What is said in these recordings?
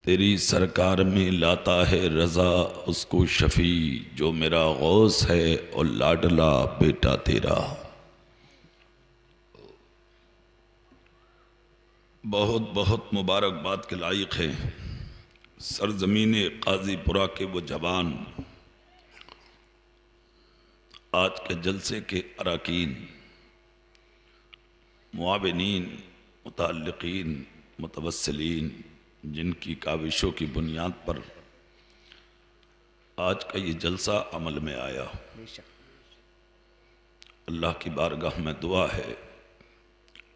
तेरी सरकार में लाता है रज़ा उसको शफ़ी, जो मेरा गौस है और लाडला बेटा तेरा। बहुत बहुत मुबारकबाद के लायक है सरजमीन काजीपुरा के वो जवान, आज के जलसे के अरकान, मुआविनीन, मुतअल्लिकीन, मुतवस्सिलीन, जिनकी काविशों की बुनियाद पर आज का ये जलसा अमल में आया। अल्लाह की बारगाह में दुआ है,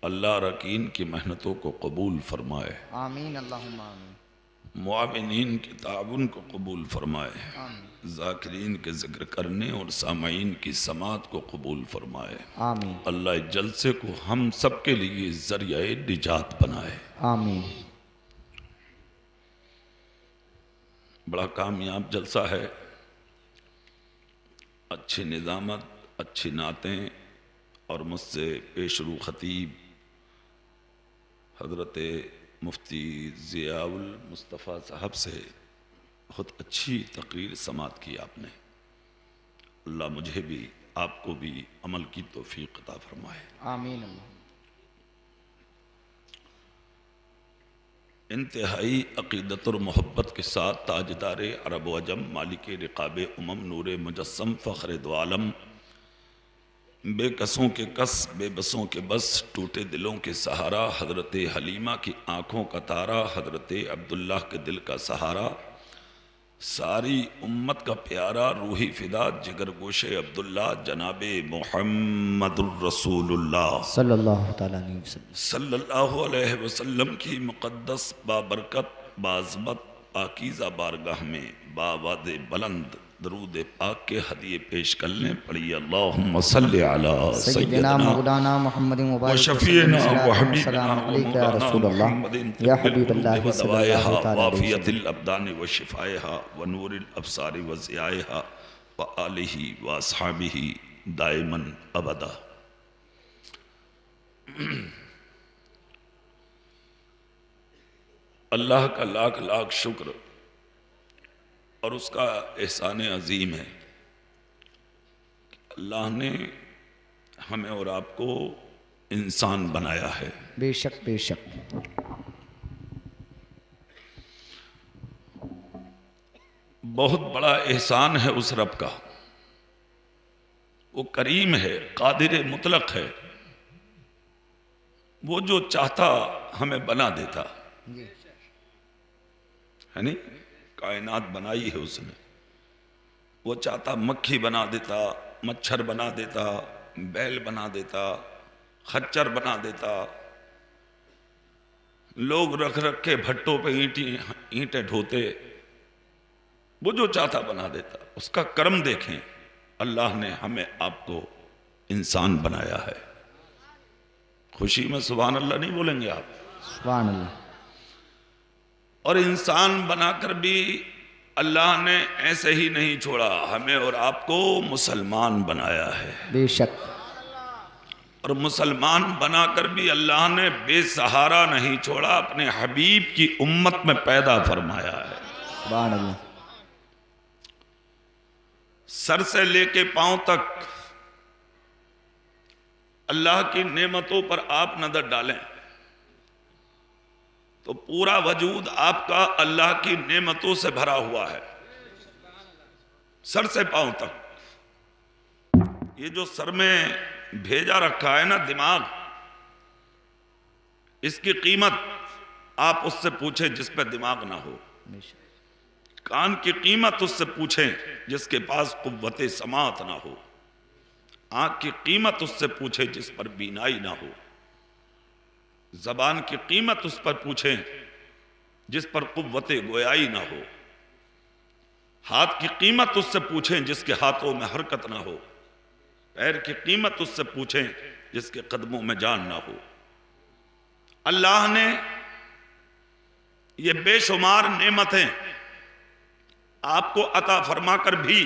अल्लाह अरकान की मेहनतों को कबूल फरमाए, आमीन अल्लाहुम्मा आमीन। मुआविनीन के ताउन को कबूल फरमाए, ज़ाकिरीन के ज़िक्र करने और सामाईन की समात को कबूल फरमाए। आमीन अल्लाह इस जलसे को हम सब के लिए ज़रिया निजात बनाए। आमीन। बड़ा कामयाब जलसा है, अच्छी निज़ामत, अच्छी नातें और मुझसे पेशरू ख़तीब हज़रत मुफ्ती ज़ियाउल मुस्तफ़ा साहब से बहुत अच्छी तकरीर समात की आपने। अल्लाह मुझे भी आपको भी अमल की तौफीक अता फरमाए। आमीन। इंतहाई अक़ीदत और मोहब्बत के साथ ताजदार अरब व अजम, मालिक रिक़ाब उमम, नूर मुजस्सम, फ़ख्र दो आलम, बेकसों के कस, बेबसों के बस, टूटे दिलों के सहारा, हज़रत हलीमा की आँखों का तारा, हज़रत अब्दुल्लाह के दिल का सहारा, सारी उम्मत का प्यारा, रूही फ़िदा, जिगर गोशे अब्दुल्ला, जनाबे मुहम्मदुर रसूलुल्लाह सल्लल्लाहु अलैहि वसल्लम की मुक़द्दस बाबरकत बाज़मत पाकीज़ा बारगाह में बावाद बुलंद दरूद पाक के हदिये पेश कर लें। पढ़िए अल्लाहुम्मा सल्लि अला सय्यिदना मौलाना मुहम्मदिन व मुबारक शफ़ीना व सल्लल्लाहु हबीबना व अलैहि या मौलाना रसूलल्लाह मुहम्मदिन या तिब्बिल हबीबल्लाह क़ुलूब व सल्लल्लाहु दवाइहा तआला व अलैहि वसल्लम। आफ़ियतिल अब्दान व शिफ़ाइहा व नूरिल अब्सारि व ज़ियाइहा व आलिहि व अस्हाबिहि दाइमन अबदा। अल्लाह का लाख लाख शुक्र और उसका एहसान अजीम है, अल्लाह ने हमें और आपको इंसान बनाया है। बेशक बेशक। बहुत बड़ा एहसान है उस रब का, वो करीम है, कादिर मुतलक है, वो जो चाहता हमें बना देता है। नहीं, कायनात बनाई है उसने, वो चाहता मक्खी बना देता, मच्छर बना देता, बैल बना देता, खच्चर बना देता, लोग रख रख के भट्टों पे ईंटें ढोते, वो जो चाहता बना देता। उसका कर्म देखें, अल्लाह ने हमें आपको इंसान बनाया है। खुशी में सुभान अल्लाह नहीं बोलेंगे आप? सुभान अल्लाह। और इंसान बनाकर भी अल्लाह ने ऐसे ही नहीं छोड़ा, हमें और आपको मुसलमान बनाया है। बेशक। और मुसलमान बनाकर भी अल्लाह ने बेसहारा नहीं छोड़ा, अपने हबीब की उम्मत में पैदा फरमाया है। सुभान अल्लाह। सर से लेके पांव तक अल्लाह की नेमतों पर आप नजर डालें तो पूरा वजूद आपका अल्लाह की नेमतों से भरा हुआ है, सर से पांव तक। ये जो सर में भेजा रखा है ना दिमाग, इसकी कीमत आप उससे पूछें जिस पे दिमाग ना हो। कान की कीमत उससे पूछें जिसके पास कुव्वते समात ना हो। आंख की कीमत उससे पूछें जिस पर बीनाई ना हो। जबान की कीमत उस पर पूछें जिस पर कुव्वते गोयाई ना हो। हाथ की कीमत उससे पूछें जिसके हाथों में हरकत ना हो। पैर की कीमत उससे पूछें जिसके कदमों में जान ना हो। अल्लाह ने ये बेशुमार नेमतें आपको अता फरमाकर भी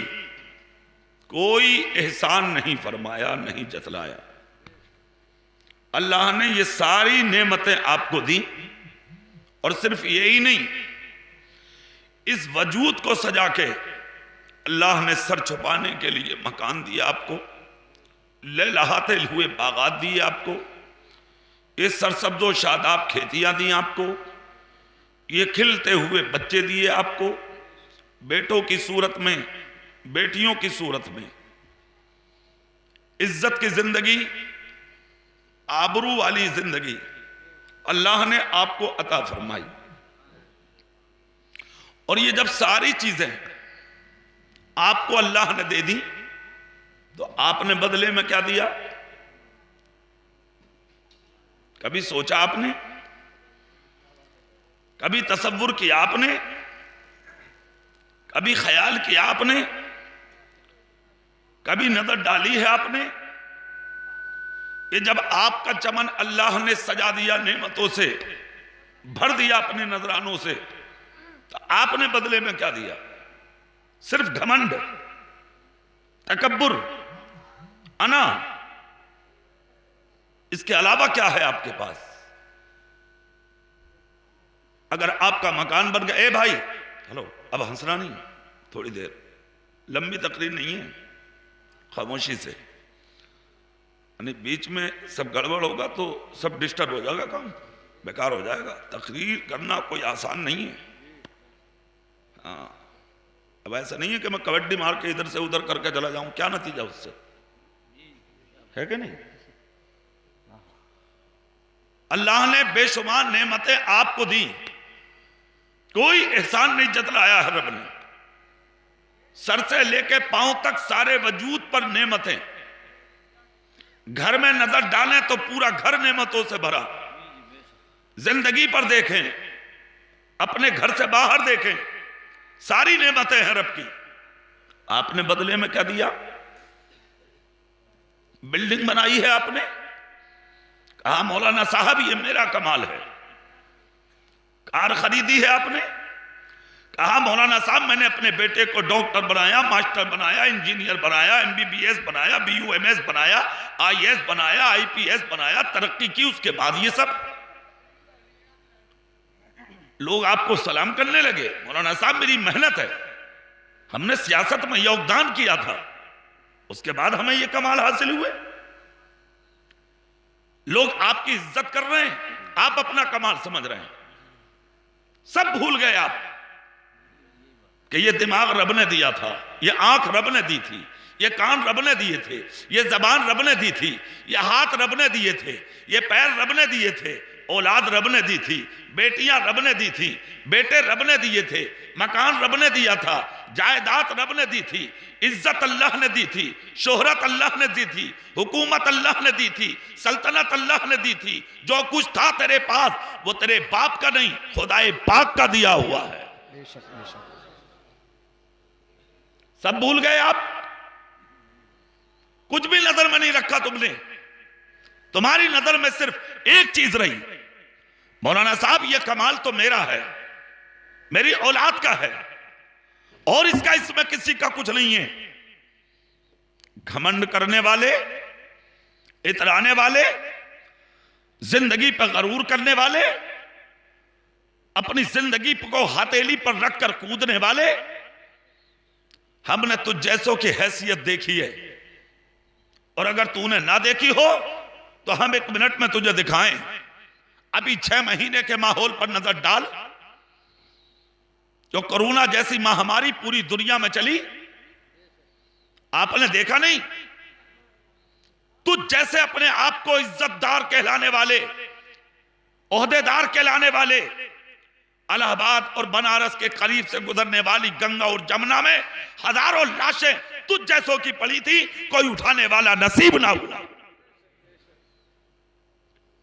कोई एहसान नहीं फरमाया, नहीं जतलाया। अल्लाह ने ये सारी नेमतें आपको दी और सिर्फ यही नहीं, इस वजूद को सजा के अल्लाह ने सर छुपाने के लिए मकान दिया आपको, लहलहाते हुए बागात दिए आपको, ये सरसब्जो शादाब खेतियां दी आपको, ये खिलते हुए बच्चे दिए आपको, बेटों की सूरत में, बेटियों की सूरत में, इज्जत की जिंदगी, आबरू वाली जिंदगी अल्लाह ने आपको अता फरमाई। और ये जब सारी चीजें आपको अल्लाह ने दे दी तो आपने बदले में क्या दिया? कभी सोचा आपने? कभी तसव्वुर किया आपने? कभी ख्याल किया आपने? कभी नजर डाली है आपने? ये जब आपका चमन अल्लाह ने सजा दिया, नेमतों से भर दिया अपने नजरानों से, तो आपने बदले में क्या दिया? सिर्फ घमंड, तकब्बुर, अना, इसके अलावा क्या है आपके पास? अगर आपका मकान बन गया, ए भाई हेलो, अब हंसना नहीं, थोड़ी देर, लंबी तकरीर नहीं है, खामोशी से, यानी बीच में सब गड़बड़ होगा तो सब डिस्टर्ब हो जाएगा, काम बेकार हो जाएगा। तकरीर करना कोई आसान नहीं है। हाँ, अब ऐसा नहीं है कि मैं कबड्डी मार के इधर से उधर करके चला जाऊं, क्या नतीजा उससे है कि नहीं? अल्लाह ने बेशुमार नेमतें आपको दी, कोई एहसान नहीं जतलाया है रब ने। सर से लेके पांव तक सारे वजूद पर नेमतें। घर में नजर डालें तो पूरा घर नेमतों से भरा। जिंदगी पर देखें, अपने घर से बाहर देखें, सारी नेमतें हैं रब की। आपने बदले में क्या दिया? बिल्डिंग बनाई है आपने, कहा मौलाना साहब ये मेरा कमाल है। कार खरीदी है आपने, कहा मौलाना साहब मैंने अपने बेटे को डॉक्टर बनाया, मास्टर बनाया, इंजीनियर बनाया, एमबीबीएस बनाया, बीयूएमएस बनाया, आईएएस बनाया, आईपीएस बनाया, तरक्की की। उसके बाद ये सब लोग आपको सलाम करने लगे, मौलाना साहब मेरी मेहनत है, हमने सियासत में योगदान किया था, उसके बाद हमें ये कमाल हासिल हुए। लोग आपकी इज्जत कर रहे हैं, आप अपना कमाल समझ रहे हैं। सब भूल गए आप कि ये दिमाग रब ने दिया था, ये आंख रब ने दी थी, ये कान रब ने दिए थे, ये जबान रब ने दी थी, ये हाथ रब ने दिए थे, ये पैर रब ने दिए थे, औलाद रब ने दी थी, बेटियां रब ने दी थी, बेटे रब ने दिए थे, मकान रब ने दिया था, जायदाद रब ने दी थी, इज्जत अल्लाह ने दी थी, शोहरत अल्लाह ने दी थी, हुकूमत अल्लाह ने दी थी, सल्तनत अल्लाह ने दी थी। जो कुछ था तेरे पास वो तेरे बाप का नहीं, खुदाए पाक का दिया हुआ है। बेशक बेशक। सब भूल गए आप, कुछ भी नजर में नहीं रखा तुमने। तुम्हारी नजर में सिर्फ एक चीज रही, मौलाना साहब ये कमाल तो मेरा है, मेरी औलाद का है, और इसका इसमें किसी का कुछ नहीं है। घमंड करने वाले, इतराने वाले, जिंदगी पर गरूर करने वाले, अपनी जिंदगी को हथेली पर रखकर कूदने वाले, हमने तुझ जैसों की हैसियत देखी है, और अगर तूने ना देखी हो तो हम 1 मिनट में तुझे दिखाएं। अभी 6 महीने के माहौल पर नजर डाल, जो कोरोना जैसी महामारी पूरी दुनिया में चली, आपने देखा नहीं? तुझ जैसे अपने आप को इज्जतदार कहलाने वाले, ओहदेदार कहलाने वाले, इलाहाबाद और बनारस के करीब से गुजरने वाली गंगा और जमुना में हजारों लाशें तुझ जैसों की पड़ी थी, कोई उठाने वाला नसीब ना हुआ।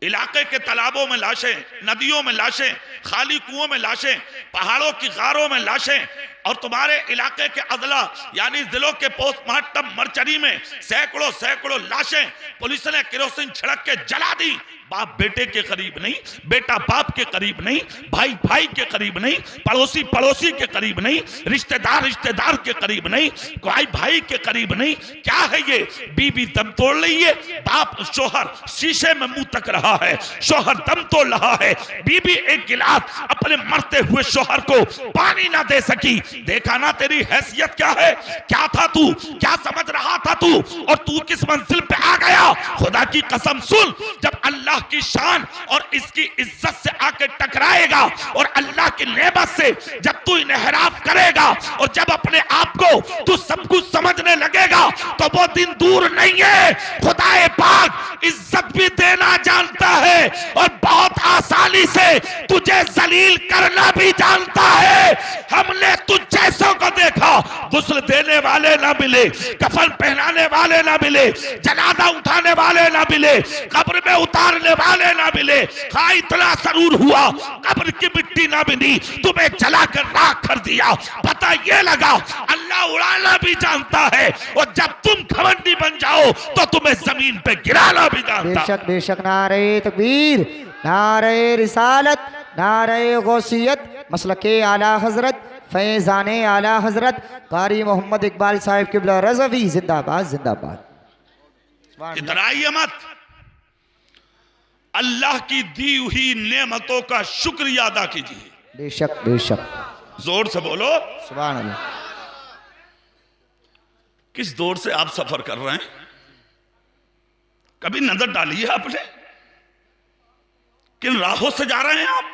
इलाके के तालाबों में लाशें, नदियों में लाशें, खाली कुओं में लाशें, पहाड़ों की गारों में लाशें, और तुम्हारे इलाके के अदला यानी जिलों के पोस्टमार्टम मर्चरी में सैकड़ों सैकड़ों लाशें पुलिस ने केरोसिन छिड़क के जला दी। बाप बेटे के करीब नहीं, बेटा बाप के करीब नहीं, भाई भाई के करीब नहीं, पड़ोसी पड़ोसी के करीब नहीं, रिश्तेदार रिश्तेदार के करीब नहीं, भाई भाई के करीब नहीं। क्या है ये? बीबी दम तोड़ रही है, बाप शोहर शीशे में मुंह तक रहा है, शोहर दम तोड़ रहा है, बीबी एक गिलास अपने मरते हुए शोहर को पानी ना दे सकी। देखा ना तेरी हैसियत क्या है? क्या था तू? क्या समझ रहा था तू? और तू किस मंजिल पे आ गया? खुदा की कसम सुन, जब अल्लाह की शान और इसकी इज्जत से आकर टकराएगा और अल्लाह की नेमत से जब तू इनहराफ करेगा और जब अपने आप को तू सब कुछ समझने लगेगा तो वो दिन दूर नहीं है। खुदाए पाक इज्जत भी देना जानता है और बहुत आसानी से तुझे जलील करना भी जानता है। हमने तुझ जैसों को देखा, गुस्ल देने वाले ना मिले, कफन पहनाने वाले ना मिले, जनाजा उठाने वाले ना मिले, कब्र में उतारने वाले ना मिले। हाँ इतना जरूर हुआ, कब्र की मिट्टी ना मिली, तुम्हें जलाकर राख कर दिया। पता ये लगा अल्लाह उड़ाना भी जानता है और जब तुम घमंडी बन जाओ तो तुम्हें जमीन पे गिराना भी जानता है। बेशक बेशक। नारे तकबीर, नारे रिसालत, नारे गौसियत, मसलके आला हजरत, फैजाने आला हजरत कारी मोहम्मद इकबाल साहिब किबला रज़वी जिंदाबाद जिंदाबाद। इधर आइए मत, अल्लाह की दी हुई नेमतों का शुक्रिया अदा कीजिए। बेशक बेशक। जोर से बोलो सुभान अल्लाह। किस दौर से आप सफर कर रहे हैं? कभी नजर डाली है आपने? किन राहों से जा रहे हैं आप?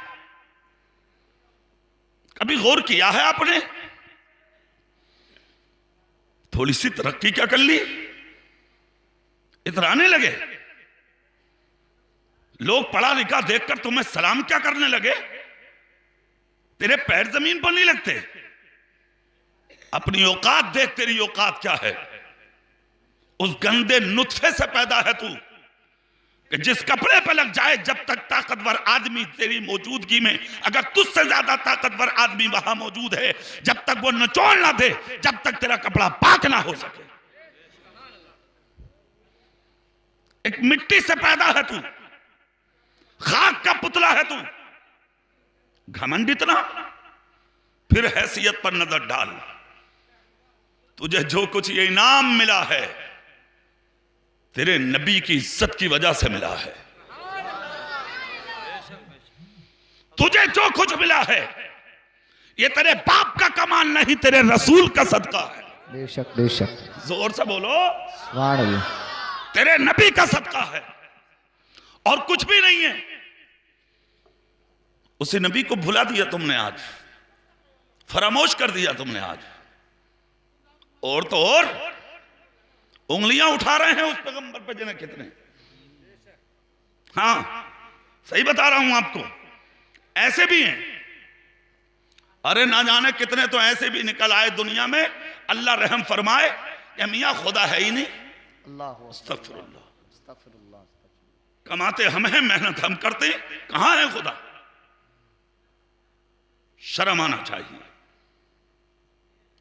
कभी गौर किया है आपने? थोड़ी सी तरक्की क्या कर ली, इतराने लगे? लोग पढ़ा लिखा देखकर तुम्हें सलाम क्या करने लगे? तेरे पैर जमीन पर नहीं लगते? अपनी औकात देख, तेरी औकात क्या है? उस गंदे नुत्फे से पैदा है तू कि जिस कपड़े पे लग जाए, जब तक ताकतवर आदमी तेरी मौजूदगी में, अगर तुझसे ज्यादा ताकतवर आदमी वहां मौजूद है, जब तक वो निचोड़ ना दे, जब तक तेरा कपड़ा पाक ना हो सके। एक मिट्टी से पैदा है तू, खाक का पुतला है तू। घमंड इतना, फिर हैसियत पर नजर डाल। तुझे जो कुछ ये इनाम मिला है तेरे नबी की इज्जत की वजह से मिला है। तुझे जो कुछ मिला है ये तेरे बाप का कमाल नहीं, तेरे रसूल का सदका है। बेशक बेशक। जोर से बोलो सुभान अल्लाह। तेरे नबी का सदका है और कुछ भी नहीं है। उसी नबी को भुला दिया तुमने आज, फरामोश कर दिया तुमने आज। और तो और उंगलियां उठा रहे हैं उस पैगंबर पे जिन्हें कितने, हाँ सही बता रहा हूं आपको, ऐसे भी हैं। अरे ना जाने कितने तो ऐसे भी निकल आए दुनिया में, अल्लाह रहम फरमाए, कि मियां खुदा है ही नहीं। अस्तगफिरुल्लाह, कमाते हम हैं, मेहनत हम करते हैं, कहां है खुदा? शर्म आना चाहिए।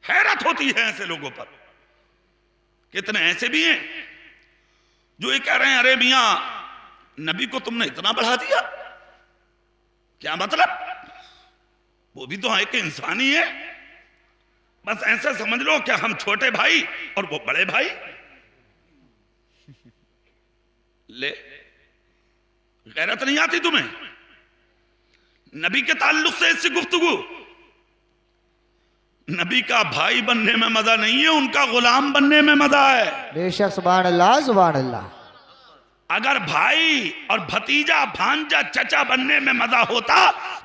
हैरत होती है ऐसे लोगों पर। कितने ऐसे भी हैं जो ये कह रहे हैं, अरे मियां नबी को तुमने इतना बढ़ा दिया, क्या मतलब? वो भी तो एक इंसान ही है, बस ऐसा समझ लो क्या हम छोटे भाई और वो बड़े भाई। ले गैरत नहीं आती तुम्हें? नबी के ताल्लुक से ऐसी गुफ्तगू। नबी का भाई बनने में मजा नहीं है, उनका गुलाम बनने में मजा है। बेशक सुभान अल्लाह सुभान अल्लाह। अगर भाई और भतीजा भांजा चचा बनने में मजा होता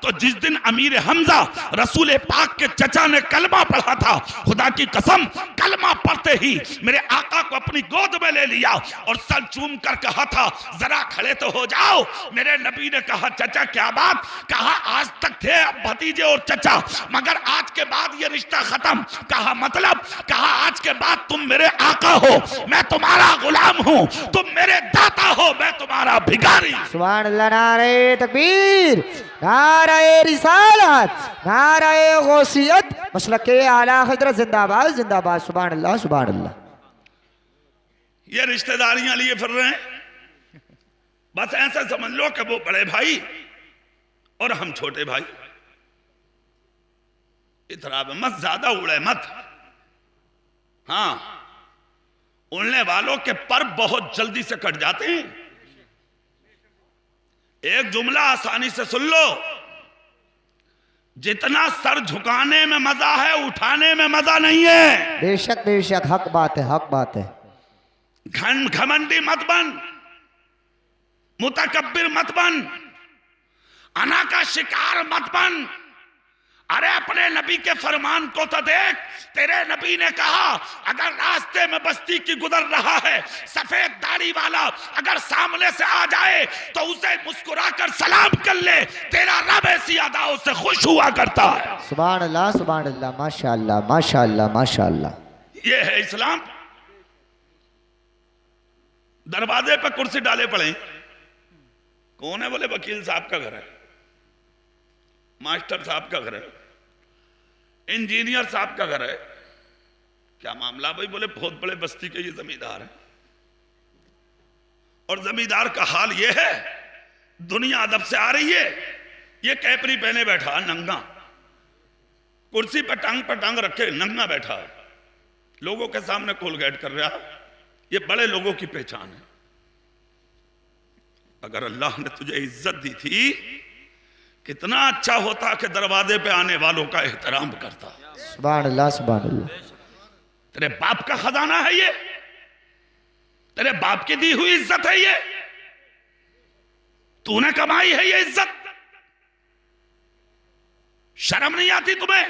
तो जिस दिन अमीर हमजा रसूल पाक के चचा ने कलमा पढ़ा था, खुदा की कसम कलमा पढ़ते ही मेरे आका को अपनी गोद में ले लिया और सर चूम कर कहा था, जरा खड़े तो हो जाओ। मेरे नबी ने कहा, चचा क्या बात? कहा, आज तक थे अब भतीजे और चचा, मगर आज के बाद ये रिश्ता खत्म। कहा मतलब? कहा आज के बाद तुम मेरे आका हो, मैं तुम्हारा गुलाम हूं, तुम मेरे दाता कहो मैं तुम्हारा भिखारी। सुभान अल्लाह। नारे तकबीर, नारे रिसालत, नारे गौसियत, मसलके आला हजरत जिंदाबाद जिंदाबाद। सुभान अल्लाह सुभान अल्लाह। ये रिश्तेदारियां लिए फिर रहे हैं, बस ऐसा समझ लो कि वो बड़े भाई और हम छोटे भाई। इतना मत ज्यादा उड़े मत। हाँ, उड़ने वालों के पर बहुत जल्दी से कट जाते हैं। एक जुमला आसानी से सुन लो, जितना सर झुकाने में मजा है उठाने में मजा नहीं है। बेशक बेशक, हक बात है, हक बात है। घमंडी मत बन, मुतकब्बिर मत बन, अना का शिकार मत बन। अरे अपने नबी के फरमान को तो देख। तेरे नबी ने कहा अगर रास्ते में बस्ती की गुजर रहा है सफेद दाढ़ी वाला, अगर सामने से आ जाए तो उसे मुस्कुराकर सलाम कर ले, तेरा रब ऐसी अदाओं से खुश हुआ करता है। सुभान अल्लाह सुभान अल्लाह, माशाअल्लाह माशाअल्लाह माशाअल्लाह। ये है इस्लाम। दरवाजे पर कुर्सी डाले पड़े, कौन है? बोले वकील साहब का घर है, मास्टर साहब का घर है, इंजीनियर साहब का घर है। क्या मामला भाई? बोले बहुत बड़े बस्ती के ये जमींदार है। और जमींदार का हाल ये है, दुनिया अदब से आ रही है, ये कैपरी पहने बैठा नंगा, कुर्सी पर टांग रखे नंगा बैठा, लोगों के सामने कोलगेट कर रहा। ये बड़े लोगों की पहचान है। अगर अल्लाह ने तुझे इज्जत दी थी, कितना अच्छा होता कि दरवाजे पे आने वालों का एहतराम करता। सुभान अल्लाह सुभान अल्लाह। तेरे बाप का खजाना है ये, तेरे बाप की दी हुई इज्जत है ये, तूने कमाई है ये इज्जत। शर्म नहीं आती तुम्हें?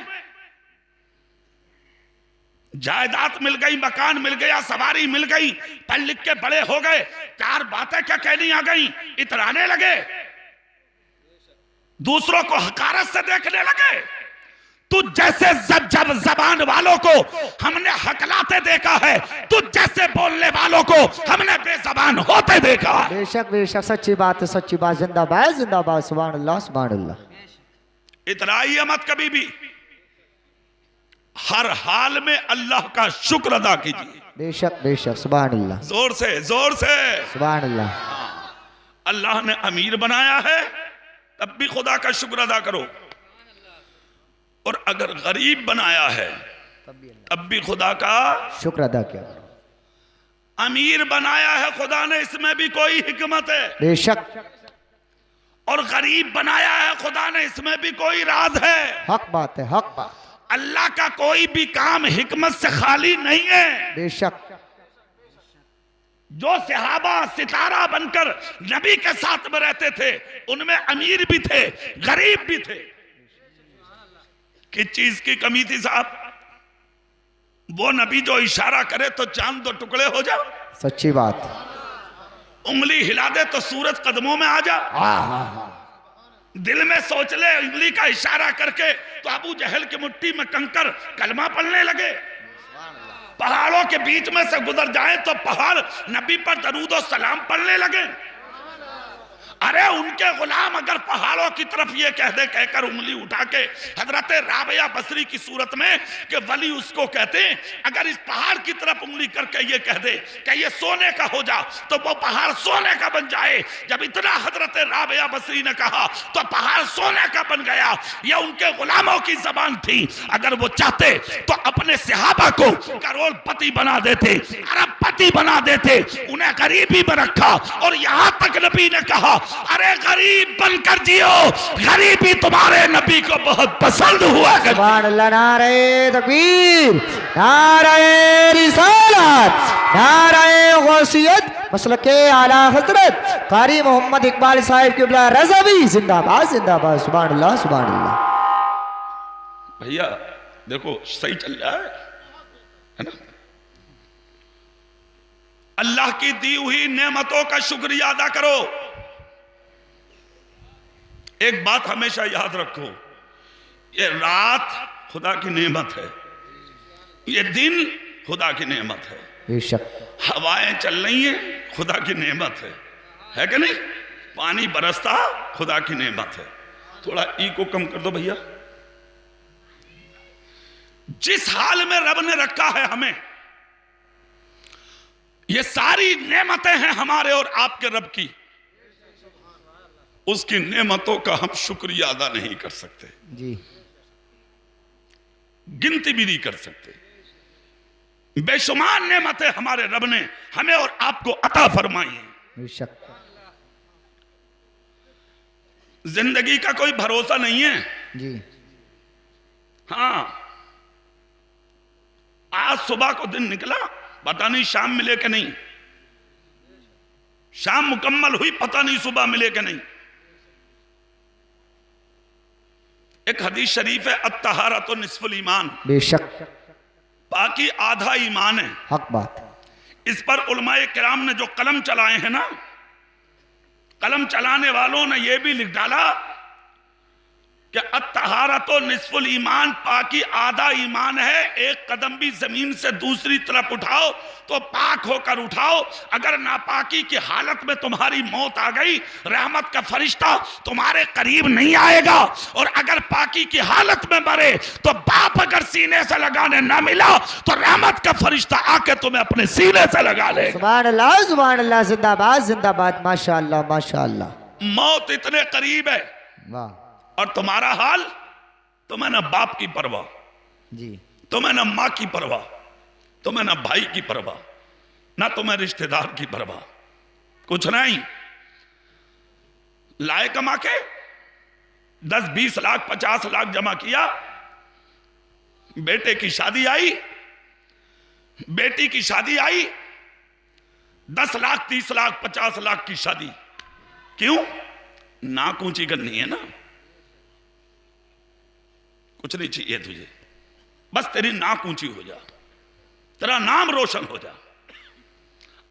जायदाद मिल गई, मकान मिल गया, सवारी मिल गई, पढ़ लिख के बड़े हो गए, चार बातें क्या कहनी आ गई, इतराने लगे, दूसरों को हकारत से देखने लगे। तू जैसे जब जबान वालों को हमने हकलाते देखा है, तू जैसे बोलने वालों को हमने बेजबान होते देखा है। बेशक बेशक, सच्ची बात है, सच्ची बात। जिंदाबाद जिंदाबाद। सुभान अल्लाह सुभान अल्लाह। इतराइए मत कभी भी, हर हाल में अल्लाह का शुक्र अदा कीजिए। बेशक बेशक। सुभान अल्लाह। जोर से सुभान अल्लाह। अल्लाह ने अमीर बनाया है तब भी खुदा का शुक्र अदा करो, और अगर गरीब बनाया है तब भी खुदा का शुक्र अदा किया करो। अमीर बनाया है खुदा ने, इसमें भी कोई हिकमत है। बेशक। और गरीब बनाया है खुदा ने, इसमें भी कोई राज है। हक बात है, हक बात। अल्लाह का कोई भी काम हिकमत से खाली नहीं है। बेशक। जो सहाबा सितारा बनकर नबी के साथ में रहते थे, उनमें अमीर भी थे, गरीब भी थे। किस चीज की कमी थी साहब? वो नबी जो इशारा करे तो चांद दो टुकड़े हो जाओ। सच्ची बात। उंगली हिला दे तो सूरज कदमों में आ जा। दिल में सोच ले उंगली का इशारा करके तो अबू जहल की मुट्ठी में कंकर कलमा पढ़ने लगे। पहाड़ों के बीच में से गुजर जाए तो पहाड़ नबी पर दरूद और सलाम पढ़ने लगे। अरे उनके गुलाम अगर पहाड़ों की तरफ ये कह दे, कहकर उंगली उठा के, हजरत राबिया बसरी की सूरत में कि वली उसको कहते हैं, अगर इस पहाड़ की तरफ उंगली करके ये कह दे कि ये सोने का हो जा, तो वो पहाड़ सोने का बन जाए। जब इतना हजरत राबिया बसरी ने कहा तो पहाड़ सोने का बन गया। ये उनके गुलामों की जबान थी। अगर वो चाहते तो अपने सहाबा को करोड़पति बना देते, अरबपति बना देते, उन्हें गरीबी में रखा। और यहां तक नबी ने कहा अरे गरीब बनकर जियो, गरीबी तुम्हारे नबी को बहुत पसंद हुआ। सुभान अल्लाह। नारे तकबीर, नारे रिसालत, नारे गौसियत, मसलके आला हजरत कारी मोहम्मद इकबाल साहिब क़िबला रज़वी जिंदाबाद जिंदाबाद। सुभान अल्लाह सुभान अल्लाह। भैया देखो सही चल रहा है ना? अल्लाह की दी हुई नेमतों का शुक्रिया अदा करो। एक बात हमेशा याद रखो, ये रात खुदा की नेमत है, ये दिन खुदा की नेमत है। बेशक। हवाएं चल रही हैं खुदा की नेमत है, है कि नहीं? पानी बरसता खुदा की नेमत है। थोड़ा ई को कम कर दो भैया। जिस हाल में रब ने रखा है हमें, ये सारी नेमतें हैं हमारे और आपके रब की, उसकी नेमतों का हम शुक्रिया अदा नहीं कर सकते जी, गिनती भी नहीं कर सकते। बेशुमार नेमतें हमारे रब ने हमें और आपको अता फरमाई हैं। बेशक। जिंदगी का कोई भरोसा नहीं है जी, हाँ, आज सुबह को दिन निकला, पता नहीं शाम मिले कि नहीं, शाम मुकम्मल हुई, पता नहीं सुबह मिले कि नहीं। एक हदीस शरीफ है, अत्तहारतु निस्फुल ईमान, बेशक बाकी आधा ईमान है। हक बात। इस पर उलमाए किराम ने जो कलम चलाए हैं ना, कलम चलाने वालों ने यह भी लिख डाला कि अत्तहारतु निस्फुल ईमान, पाकी आधा ईमान है। एक कदम भी जमीन से दूसरी तरफ उठाओ तो पाक होकर उठाओ। अगर नापाकी की हालत में तुम्हारी मौत आ गई, रहमत का फरिश्ता तुम्हारे करीब नहीं आएगा। और अगर पाकी की हालत में मरे तो बाप अगर सीने से लगाने ना मिला तो रहमत का फरिश्ता आके तुम्हें अपने सीने से लगा ले। सुभान अल्लाह, जिंदाबाद जिंदाबाद, माशाअल्लाह माशाअल्लाह। मौत इतने करीब है, वाह और तुम्हारा हाल, तुम्हें ना बाप की परवाह जी, तुम्हें ना माँ की परवाह, तुम्हें ना भाई की परवाह, ना तुम्हें रिश्तेदार की परवाह, कुछ नहीं। लाए कमा के 10-20 लाख 50 लाख जमा किया, बेटे की शादी आई, बेटी की शादी आई, 10 लाख 30 लाख 50 लाख की शादी। क्यों? नाक ऊंची करनी है ना, कुछ नहीं चाहिए तुझे, बस तेरी नाक ऊंची हो जा, तेरा नाम रोशन हो जा।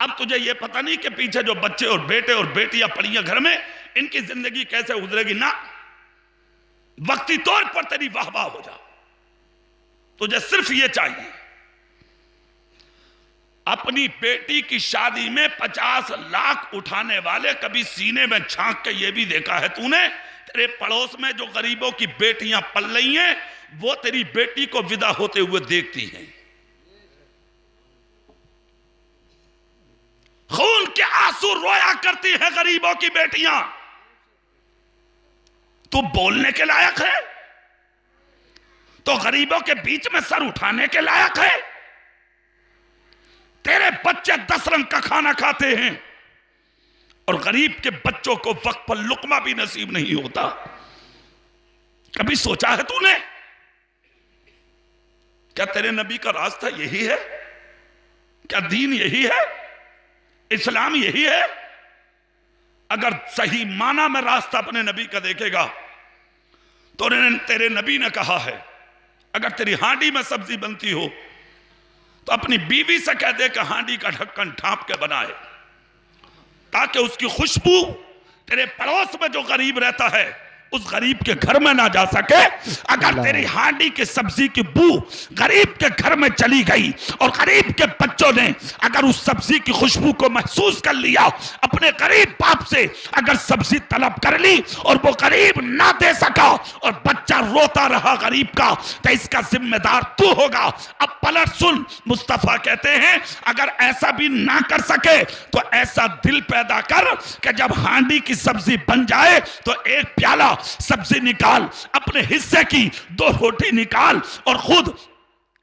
अब तुझे यह पता नहीं कि पीछे जो बच्चे और बेटे और बेटियां पड़ी हैं घर में, इनकी जिंदगी कैसे गुजरेगी ना। वक्ती तौर पर तेरी वाहवाह हो जा, तुझे सिर्फ यह चाहिए। अपनी बेटी की शादी में 50 लाख उठाने वाले कभी सीने में झांक के यह भी देखा है तूने, तेरे पड़ोस में जो गरीबों की बेटियां पल रही हैं, वो तेरी बेटी को विदा होते हुए देखती हैं, खून के आंसू रोया करती हैं गरीबों की बेटियां। तू बोलने के लायक है तो गरीबों के बीच में सर उठाने के लायक है। तेरे बच्चे 10 रंग का खाना खाते हैं और गरीब के बच्चों को वक्त पर लुकमा भी नसीब नहीं होता। कभी सोचा है तूने? क्या तेरे नबी का रास्ता यही है? क्या दीन यही है? इस्लाम यही है? अगर सही माना में रास्ता अपने नबी का देखेगा तो तेरे नबी ने कहा है, अगर तेरी हांडी में सब्जी बनती हो तो अपनी बीवी से कह दे कि हांडी का ढक्कन ढांप के बनाए, ताकि उसकी खुशबू तेरे पड़ोस में जो गरीब रहता है उस गरीब के घर में ना जा सके। अगर तेरी हांडी की सब्जी की बू गरीब के घर में चली गई और गरीब के बच्चों ने अगर उस सब्जी की खुशबू को महसूस कर लिया, अपने गरीब बाप से अगर सब्जी तलब कर ली और वो गरीब ना दे सका और बच्चा रोता रहा गरीब का, तो इसका जिम्मेदार तू होगा। अब पलट सुन, मुस्तफा कहते हैं अगर ऐसा भी ना कर सके तो ऐसा दिल पैदा कर कि जब हांडी की सब्जी बन जाए तो एक प्याला सब्जी निकाल, अपने हिस्से की 2 रोटी निकाल और खुद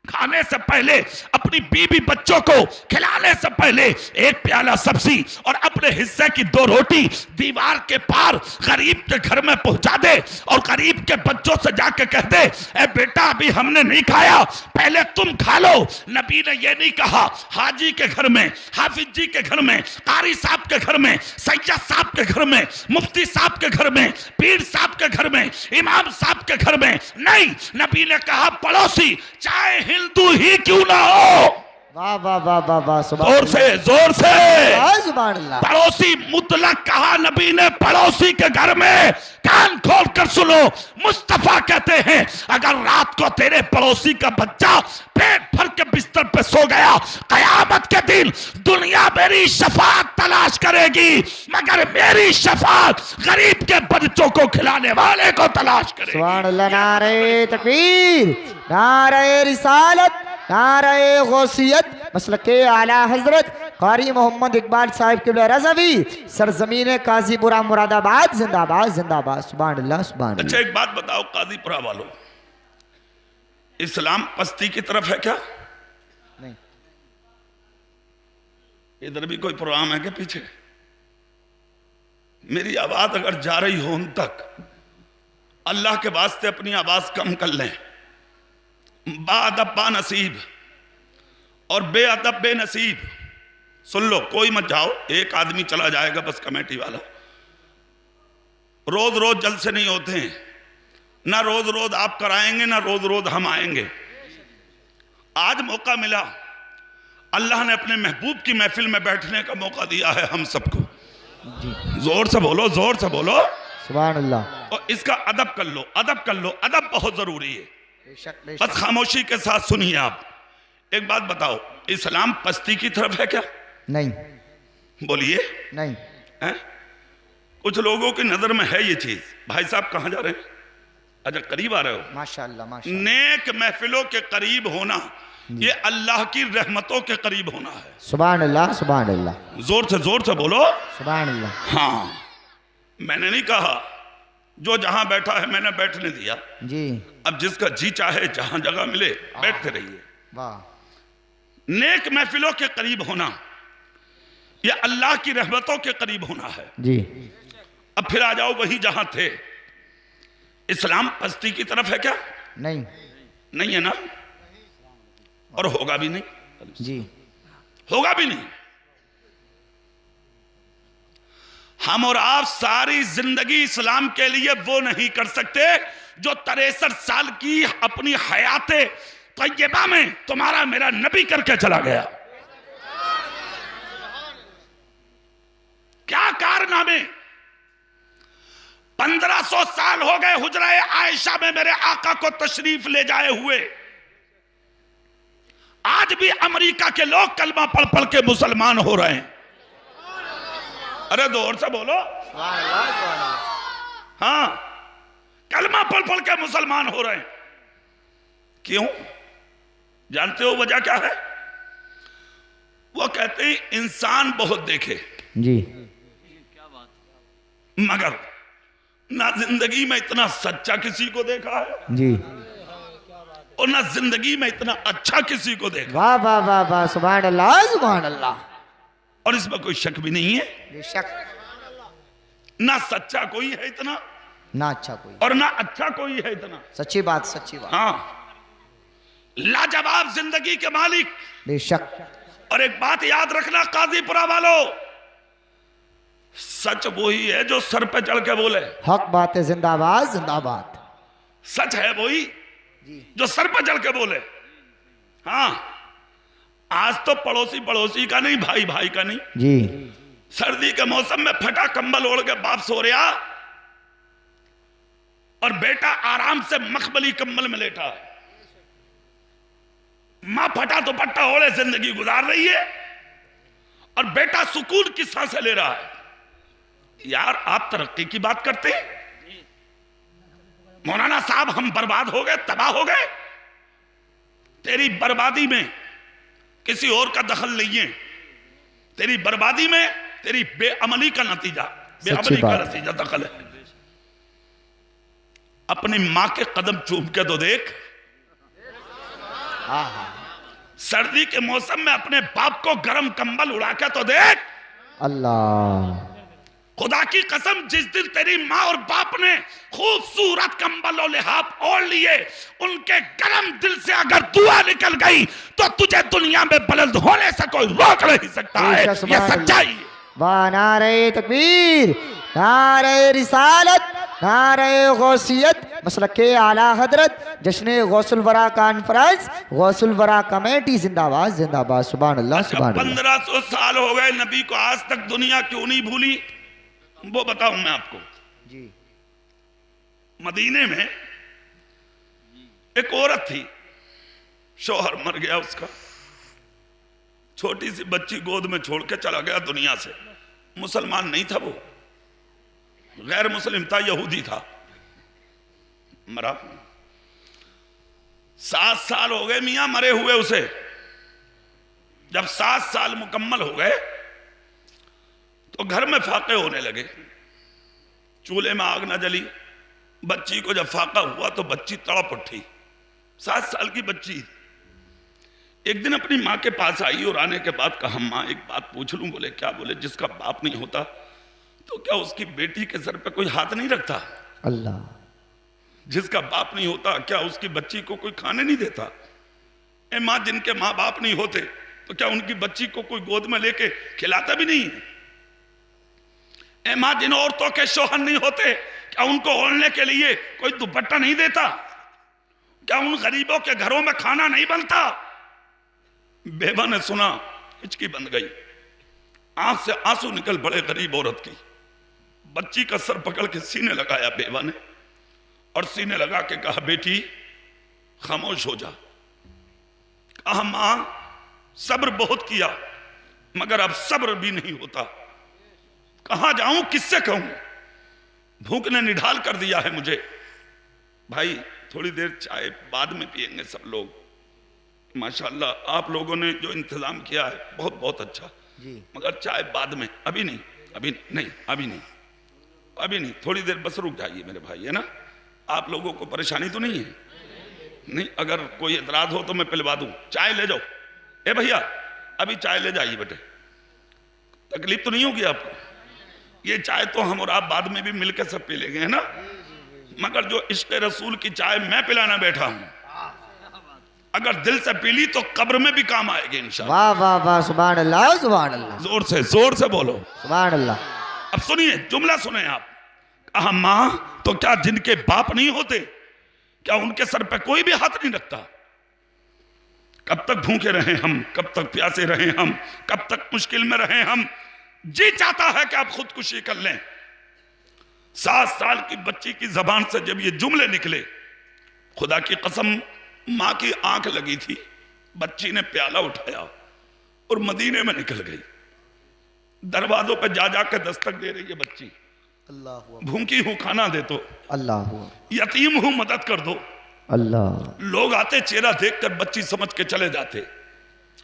खाने से पहले अपनी बीवी बच्चों को खिलाने से पहले एक प्याला सब्जी और अपने हिस्से की 2 रोटी दीवार के पार गरीब के घर में पहुंचा दे और गरीब के बच्चों से जाके कह दे, ए बेटा अभी हमने नहीं खाया, पहले तुम खा लो। नबी ने यह नहीं कहा हाजी के घर में, हाफिज जी के घर में, कारी साहब के घर में, सैयद साहब के घर में, मुफ्ती साहब के घर में, पीर साहब के घर में, इमाम साहब के घर में। नहीं, नबी ने कहा पड़ोसी चाहे हिंदू ही क्यों ना हो, वाह वाह वाह वाह वाह, सुभान जोर से जोर से। अल्लाह, सुभान अल्लाह। पड़ोसी मुतलक कहा नबी ने, पड़ोसी के घर में कान खोल कर सुनो। मुस्तफा कहते हैं अगर रात को तेरे पड़ोसी का बच्चा पेट भर के बिस्तर पे सो गया, कयामत के दिन दुनिया मेरी शफाअत तलाश करेगी, मगर मेरी शफाअत गरीब के बच्चों को खिलाने वाले को तलाश करेगी। सुभान अल्लाह। नारे तकबीर, नारे रिसालत, नारे गौसियत, मसलके आला हजरत कारी मोहम्मद इकबाल साहिब क़िबला रज़वी, सरजमीन काजीपुरा मुरादाबाद, जिंदाबाद जिंदाबाद। सुभान अल्लाह सुभान अच्छा अल्लाह। एक बात बताओ काजीपुरा वालों, इस्लाम पस्ती की तरफ है क्या? नहीं। इधर भी कोई प्रोग्राम है क्या पीछे? मेरी आवाज अगर जा रही हो उन तक, अल्लाह के वास्ते अपनी आवाज कम कर लें। बाअदब बानसीब और बेअदब बेनसीब। सुन लो, कोई मत जाओ, एक आदमी चला जाएगा बस, कमेटी वाला। रोज रोज जलसे नहीं होते हैं, ना रोज रोज आप कराएंगे ना रोज रोज हम आएंगे। आज मौका मिला, अल्लाह ने अपने महबूब की महफिल में बैठने का मौका दिया है हम सबको। जोर से बोलो, जोर से बोलो सुभान अल्लाह। और इसका अदब कर लो, अदब कर लो। अदब बहुत जरूरी है। बेशक बस बेशक। खामोशी के साथ सुनिए आप। एक बात बताओ, इस्लाम पस्ती की तरफ है क्या? नहीं बोलिए। नहीं। हैं? कुछ लोगों की नजर में है ये चीज। भाई साहब कहाँ जा रहे हैं? अच्छा करीब आ रहे हो। माशाअल्लाह माशाअल्लाह। नेक महफिलों के करीब होना ये अल्लाह की रहमतों के करीब होना है। सुभान अल्लाह सुभान अल्लाह। जोर से बोलो सुभान अल्लाह। हाँ। मैंने नहीं कहा जो जहां बैठा है मैंने बैठने दिया। जी अब जिसका जी चाहे जहां जगह मिले बैठते रहिए। वाह। नेक महफिलों के करीब होना यह अल्लाह की रहमतों के करीब होना है। जी अब फिर आ जाओ वही जहां थे। इस्लाम पस्ती की तरफ है क्या? नहीं नहीं है ना, और होगा भी नहीं। जी। होगा भी नहीं। हम और आप सारी जिंदगी इस्लाम के लिए वो नहीं कर सकते जो 63 साल की अपनी हयाते तैयबा में तुम्हारा मेरा नबी करके चला गया। क्या कारनामे। 1500 साल हो गए हुजरा-ए आयशा में मेरे आका को तशरीफ ले जाए हुए। आज भी अमेरिका के लोग कलमा पढ़ पढ़ के मुसलमान हो रहे हैं। अरे जोर से बोलो। हाँ, कलमा पढ़ पढ़ के मुसलमान हो रहे हैं। क्यों? जानते हो वजह क्या है? वो कहते हैं इंसान बहुत देखे जी, मगर ना जिंदगी में इतना सच्चा किसी को देखा है जी। और ना जिंदगी में इतना अच्छा किसी को देखा। वाह वाह वाह वाह। सुभान अल्लाह सुभान अल्लाह। और इसमें कोई शक भी नहीं है। बेशक। ना सच्चा कोई है इतना ना अच्छा कोई और ना अच्छा कोई है इतना। सच्ची बात सच्ची बात। हाँ, लाजवाब जिंदगी के मालिक। बेशक। और एक बात याद रखना काजीपुरा वालों, सच वही है जो सर पे चढ़ के बोले। हक बात है, जिंदाबाद जिंदाबाद। सच है वही जी जो सर पे चढ़ के बोले। हाँ, आज तो पड़ोसी पड़ोसी का नहीं, भाई भाई का नहीं। जी। सर्दी के मौसम में फटा कंबल ओढ़ के बाप सो रहा और बेटा आराम से मखमली कंबल में लेटा है। मां फटा दुपट्टा ओढ़े जिंदगी गुजार रही है और बेटा सुकून की सांसें ले रहा है। यार आप तरक्की की बात करते हैं? मौलाना साहब हम बर्बाद हो गए, तबाह हो गए। तेरी बर्बादी में किसी और का दखल नहीं है। तेरी बर्बादी में तेरी बेअमली का नतीजा, बेअमली का नतीजा दखल है। अपनी मां के कदम चूम के तो देख। सर्दी के मौसम में अपने बाप को गर्म कंबल उड़ा के तो देख। अल्लाह। खुदा की कसम, जिस दिन तेरी माँ और बाप ने खूबसूरत कंबल और लिहाफ ओढ़ लिए, उनके गर्म दिल से अगर दुआ निकल गई तो तुझे दुनिया में बुलंद होने से कोई रोक नहीं सकता है। ये सच्चाई है। वाह। नारे तकबीर, नारे रिसालत, नारे गौसियत मसलक आला हजरत जश्न गौसुल वरा कॉन्फ्रेंस गौसुल वरा कमेटी जिंदाबाद जिंदाबाद। सुभान अल्लाह सुभान अल्लाह। 1500 साल हो गए नबी को, आज तक दुनिया क्यों नहीं भूली? वो बताऊं मैं आपको जी। मदीने में एक औरत थी, शौहर मर गया उसका, छोटी सी बच्ची गोद में छोड़ के चला गया दुनिया से। मुसलमान नहीं था वो, गैर मुस्लिम था, यहूदी था, मरा। 7 साल हो गए मियां मरे हुए उसे। जब 7 साल मुकम्मल हो गए तो घर में फाके होने लगे, चूल्हे में आग न जली। बच्ची को जब फाका हुआ तो बच्ची तड़प उठी, 7 साल की बच्ची। एक दिन अपनी माँ के पास आई और आने के बाद कहा, माँ एक बात पूछ लूं? बोले क्या? बोले जिसका बाप नहीं होता तो क्या उसकी बेटी के सर पे कोई हाथ नहीं रखता? अल्लाह। जिसका बाप नहीं होता क्या उसकी बच्ची को कोई खाने नहीं देता? ए माँ, जिनके माँ बाप नहीं होते तो क्या उनकी बच्ची को कोई गोद में लेके खिलाता भी नहीं? ए माँ, जिन औरतों के शौहर नहीं होते क्या उनको ओढ़ने के लिए कोई दुपट्टा नहीं देता? क्या उन गरीबों के घरों में खाना नहीं बनता? बेवा ने सुना, हिचकी बंद गई, आंख से आंसू निकल पड़े गरीब औरत की। बच्ची का सर पकड़ के सीने लगाया बेवा ने और सीने लगा के कहा, बेटी खामोश हो जा। कहा, मां सब्र बहुत किया मगर अब सब्र भी नहीं होता। कहां जाऊं, किससे कहूं? भूख ने निढाल कर दिया है मुझे। भाई थोड़ी देर चाय बाद में पिएंगे सब लोग। माशाल्लाह आप लोगों ने जो इंतजाम किया है बहुत बहुत अच्छा जी। मगर चाय बाद में, अभी नहीं, अभी नहीं, अभी नहीं, अभी नहीं, थोड़ी देर बस रुक जाइए मेरे भाई, है ना? आप लोगों को परेशानी तो नहीं है? नहीं, अगर कोई एतराज हो तो मैं पिलवा दूं। चाय ले जाओ। ए भैया अभी चाय ले जाइए बेटे, तकलीफ तो नहीं होगी आपको? ये चाय तो हम और आप बाद में भी मिलकर सब पी लेंगे, है ना? मगर जो इश्क़ रसूल की चाय मैं पिलाना बैठा हूं, अगर दिल से पी ली तो कब्र में भी काम आएगी इंशाअल्लाह। वाह वाह वाह, सुभान अल्लाह सुभान अल्लाह। जोर से बोलो सुभान अल्लाह। अब सुनिए, जुमला सुने आप। कहा, मां तो क्या जिनके बाप नहीं होते क्या उनके सर पे कोई भी हाथ नहीं रखता? कब तक भूखे रहे हम, कब तक प्यासे रहे हम, कब तक मुश्किल में रहे हम? जी चाहता है कि आप खुदकुशी कर लें। 7 साल की बच्ची की जबान से जब ये जुमले निकले, खुदा की कसम मां की आंख लगी थी। बच्ची ने प्याला उठाया और मदीने में निकल गई। दरवाजों पे जा जाकर दस्तक दे रही है बच्ची। अल्लाह। भूखी हूं, खाना दे दो। अल्लाह। यतीम हूं, मदद कर दो। अल्लाह। लोग आते, चेहरा देखकर बच्ची समझ के चले जाते।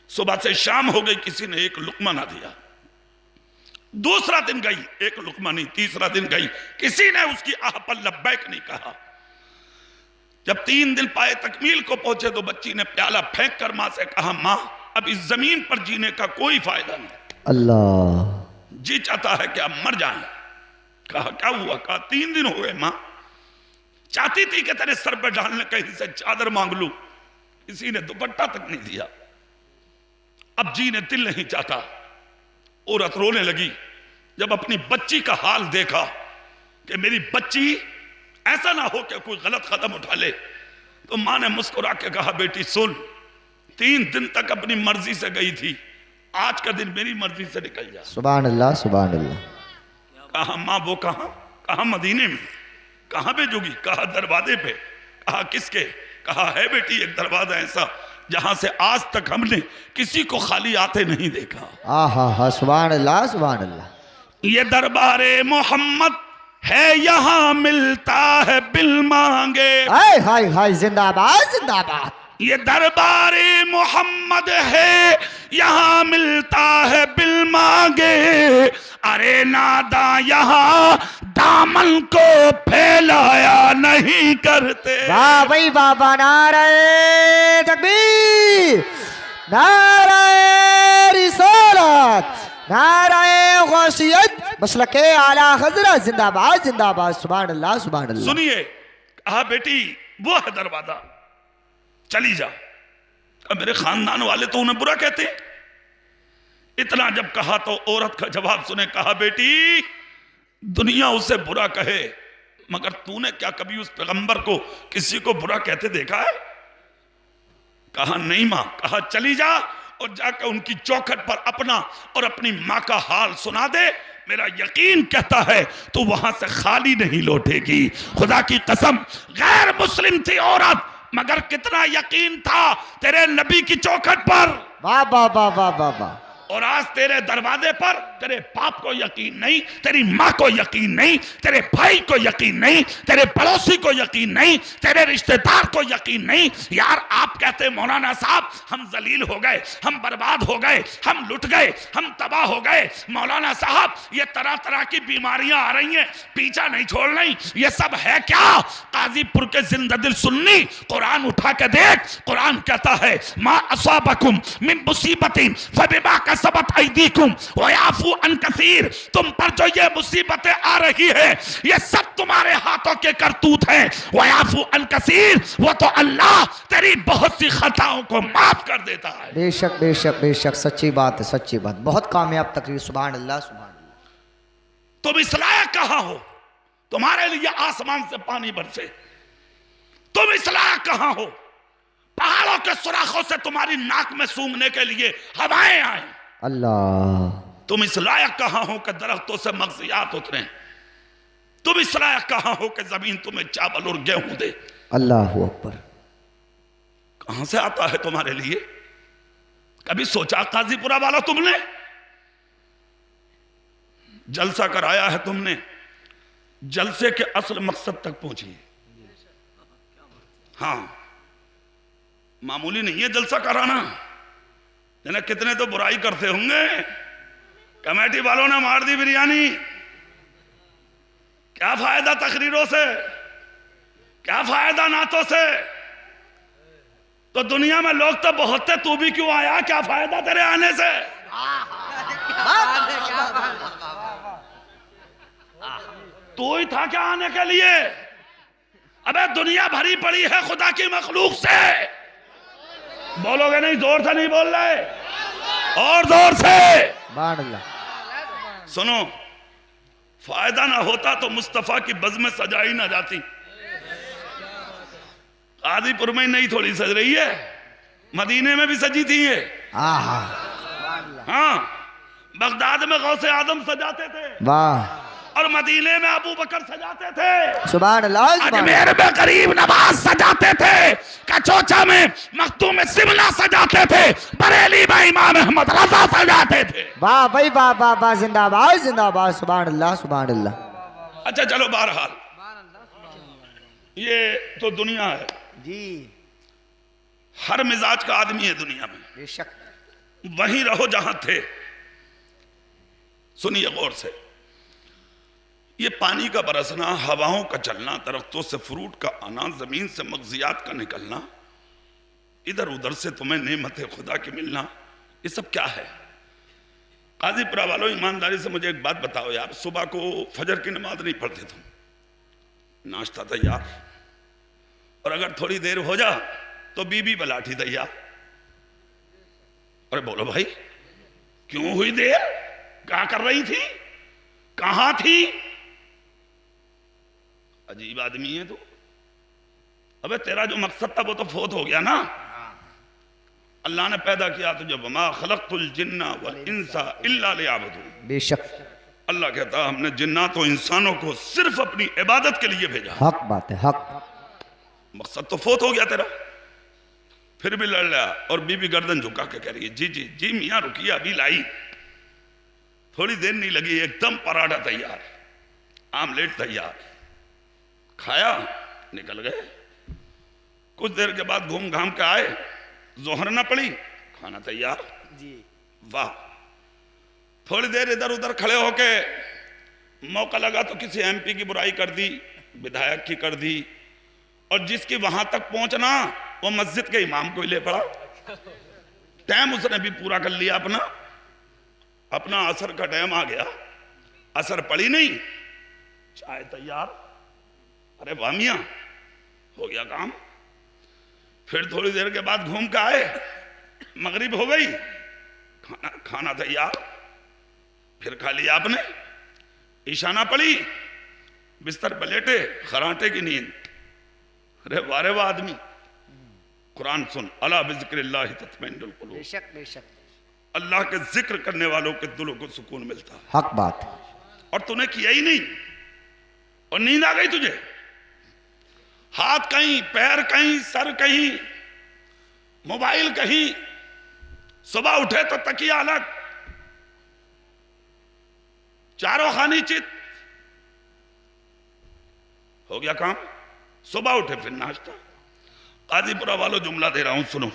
सुबह से शाम हो गई, किसी ने एक लुकमा ना दिया। दूसरा दिन गई, एक लुकमा नहीं। तीसरा दिन गई, किसी ने उसकी आह पर लब्बैक नहीं कहा। जब 3 दिन पाए तकमील को पहुंचे तो बच्ची ने प्याला फेंक कर मां से कहा, मां अब इस जमीन पर जीने का कोई फायदा नहीं। अल्लाह। जी चाहता है कि आप मर जाएं। कहा, क्या हुआ? कहा, 3 दिन हो गए मां, चाहती थी कि तेरे सर पर डालने कहीं से चादर मांग लूं, किसी ने दुपट्टा तक नहीं दिया। अब जीने दिल नहीं चाहता। औरत रोने लगी जब अपनी बच्ची का हाल देखा कि मेरी बच्ची ऐसा ना हो कि कोई गलत कदम उठा ले। तो मां ने मुस्कुरा के कहा, बेटी सुन, 3 दिन तक अपनी मर्जी से गई थी, आज का दिन मेरी मर्जी से निकल जा। सुभान अल्लाह सुभान अल्लाह। कहा, मां वो कहां? कहा, मदीने में। कहां भेजोगी? कहा, दरवाजे पे। कहा, किसके? कहा, है बेटी एक दरवाजा ऐसा जहां से आज तक हमने किसी को खाली आते नहीं देखा। आहा हा, सुभान अल्लाह सुभान अल्लाह। ये दरबारे मोहम्मद है, यहां मिलता है बिल मांगे। हाय हाय हाय, जिंदाबाद जिंदाबाद। ये दरबारे मोहम्मद है, यहां मिलता है बिल मांगे। अरे नादा यहाँ दामन को फैलाया नहीं करते। वाह भाई बाबा, नारे तकबीर, नारे रिसालत, नारे गौसियत मसलके आला हजरत जिंदाबाद जिंदाबाद। सुभान अल्लाह सुभान अल्लाह। सुनिए, कहा, बेटी वो है दरवाजा, चली जा। अब मेरे खानदान वाले तो उन्हें बुरा कहते। इतना जब कहा तो औरत का जवाब सुने। कहा, बेटी दुनिया उसे बुरा कहे मगर तूने क्या कभी उस पैगंबर को किसी को बुरा कहते देखा है? कहा नहीं मां। कहा चली जा और जाकर उनकी चौखट पर अपना और अपनी मां का हाल सुना दे। मेरा यकीन कहता है तो वहां से खाली नहीं लौटेगी। खुदा की कसम, गैर मुस्लिम थी औरत, मगर कितना यकीन था तेरे नबी की चौखट पर। वाह वाह वाह वाह वाह वाह। और आज तेरे दरवाजे पर तेरे बाप को यकीन नहीं, तेरी माँ को यकीन नहीं, तेरे भाई को यकीन नहीं, तेरे पड़ोसी को यकीन नहीं, तेरे रिश्तेदार को यकीन नहीं। यार आप कहते मौलाना साहब हम जलील हो गए, हम बर्बाद हो गए, हम लुट गए, हम तबाह हो गए। मौलाना साहब ये तरह तरह की बीमारियां आ रही हैं, पीछा नहीं छोड़ रही, ये सब है क्या? काजीपुर के जिंददिल सुन्नी कुरान उठा के देख। कुरान कहता है मा असाबकुम मिन मुसीबतिन फबिमा कसबत अयदीकुम व याफू अन कसीर। तुम पर जो ये मुसीबतें आ रही है ये सब तुम्हारे हाथों के करतूत हैं। व याफू अन कसीर, वो तो अल्लाह तेरी बहुत सी खताओं को माफ कर देता है। बेशक बेशक बेशक, सच्ची बात है, सच्ची बात। बहुत कामयाब तकरीर, सुभान अल्लाह सुभान अल्लाह। तुम इस लायक कहां हो तुम्हारे लिए आसमान से पानी बरसे? तुम इस लायक कहां हो पहाड़ों के सुराखों से तुम्हारी नाक में सूंघने के लिए हवाएं आए? अल्लाह। तुम इस लायक कहां हो कि दरख्तों से मगजियात उतरे? तुम इस लायक कहां हो कि जमीन तुम्हें चावल और गेहूं दे? अल्लाह अकबर। कहां से आता है तुम्हारे लिए? कभी सोचा काजीपुरा वाला तुमने? जलसा कराया है तुमने, जलसे के असल मकसद तक पहुंचिए। हाँ, मामूली नहीं है जलसा कराना। कितने तो बुराई करते होंगे, कमेटी वालों ने मार दी बिरयानी, क्या फायदा तकरीरों से, क्या फायदा नातों से? तो दुनिया में लोग तो बहुत थे, तू भी क्यों आया? क्या फायदा तेरे आने से? तू ही था क्या आने के लिए? अबे दुनिया भरी पड़ी है खुदा की मखलूक से। बोलोगे नहीं? जोर से नहीं बोल रहे, और जोर से। सुनो, फायदा ना होता तो मुस्तफा की बज़्म सजाई ना जाती। कादीपुर में नहीं थोड़ी सज रही है, मदीने में भी सजी थी ये। हाँ, बगदाद में गौसे आदम सजाते थे, वाह, और मदीने में अबू बकर सजाते थे, सुभान अल्लाह। अजमेर में गरीब नवाज सजाते थे, कचौचा में मखदूम सिमला सजाते थे, बरेली में इमाम अहमद रजा सजाते थे। वाह भाई वाह वाह वाह, जिंदाबाद जिंदाबाद, सुभान अल्लाह सुभान अल्लाह। अच्छा चलो, बहरहाल ये तो दुनिया है जी, हर मिजाज का आदमी है दुनिया में। बेशक। वहीं रहो जहां थे। सुनिए गौर से, ये पानी का बरसना, हवाओं का चलना, दरख्तों से फ्रूट का आना, जमीन से मगजियात का निकलना, इधर उधर से तुम्हें नेमत खुदा की मिलना, ये सब क्या है? काजीपुरा वालों, ईमानदारी से मुझे एक बात बताओ यार, सुबह को फजर की नमाज नहीं पढ़ते तुम, नाश्ता तैयार, और अगर थोड़ी देर हो जा तो बीबी बलाठी तैयार। अरे बोलो भाई, क्यों हुई देर? क्या कर रही थी? कहां थी? अजीब आदमी है तू। अबे तेरा जो मकसद था वो तो फोत हो गया ना। अल्लाह ने पैदा किया तुझे, वमा खलक़तुल जिन्ना वल इंसा इल्ला लियअबुदून। बेशक। अल्लाह कहता हमने जिन्नात और इंसानों को सिर्फ अपनी इबादत के लिए भेजा। हक बात है, हक। मकसद तो फोत हो गया तेरा, फिर भी लड़ लिया। और बीबी गर्दन झुका के कह रही है जी जी जी मियाँ रुकिए, अभी लाई। थोड़ी देर नहीं लगी, एकदम पराठा तैयार, आमलेट तैयार, खाया, निकल गए। कुछ देर के बाद घूम घाम के आए, जोहर ना पड़ी, खाना तैयार जी। वाह। थोड़ी देर इधर उधर खड़े होके मौका लगा तो किसी एमपी की बुराई कर दी, विधायक की कर दी, और जिसकी वहां तक पहुंचना वो मस्जिद के इमाम को ही ले पड़ा। टाइम उसने भी पूरा कर लिया अपना। अपना असर का टाइम आ गया, असर पड़ी नहीं, चाय तैयार। अरे वाह मियां, हो गया काम। फिर थोड़ी देर के बाद घूम के आए, मगरिब हो गई, खाना तैयार, फिर खा लिया आपने। ईशाना पड़ी, बिस्तर पर लेटे, खराटे की नींद। अरे वारे वाह आदमी, कुरान सुन, अला बिज़िक्रिल्लाहि तत्मइन्नुल कुलूब। बेशक बेशक, अल्लाह के जिक्र करने वालों के दिलों को सुकून मिलता है। हक बात। और तूने किया ही नहीं और नींद आ गई तुझे। हाथ कहीं, पैर कहीं, सर कहीं, मोबाइल कहीं, सुबह उठे तो तकिया अलग, चारों खानी चित, हो गया काम। सुबह उठे फिर नाश्ता। काजीपुरा वालों जुमला दे रहा हूं सुनो।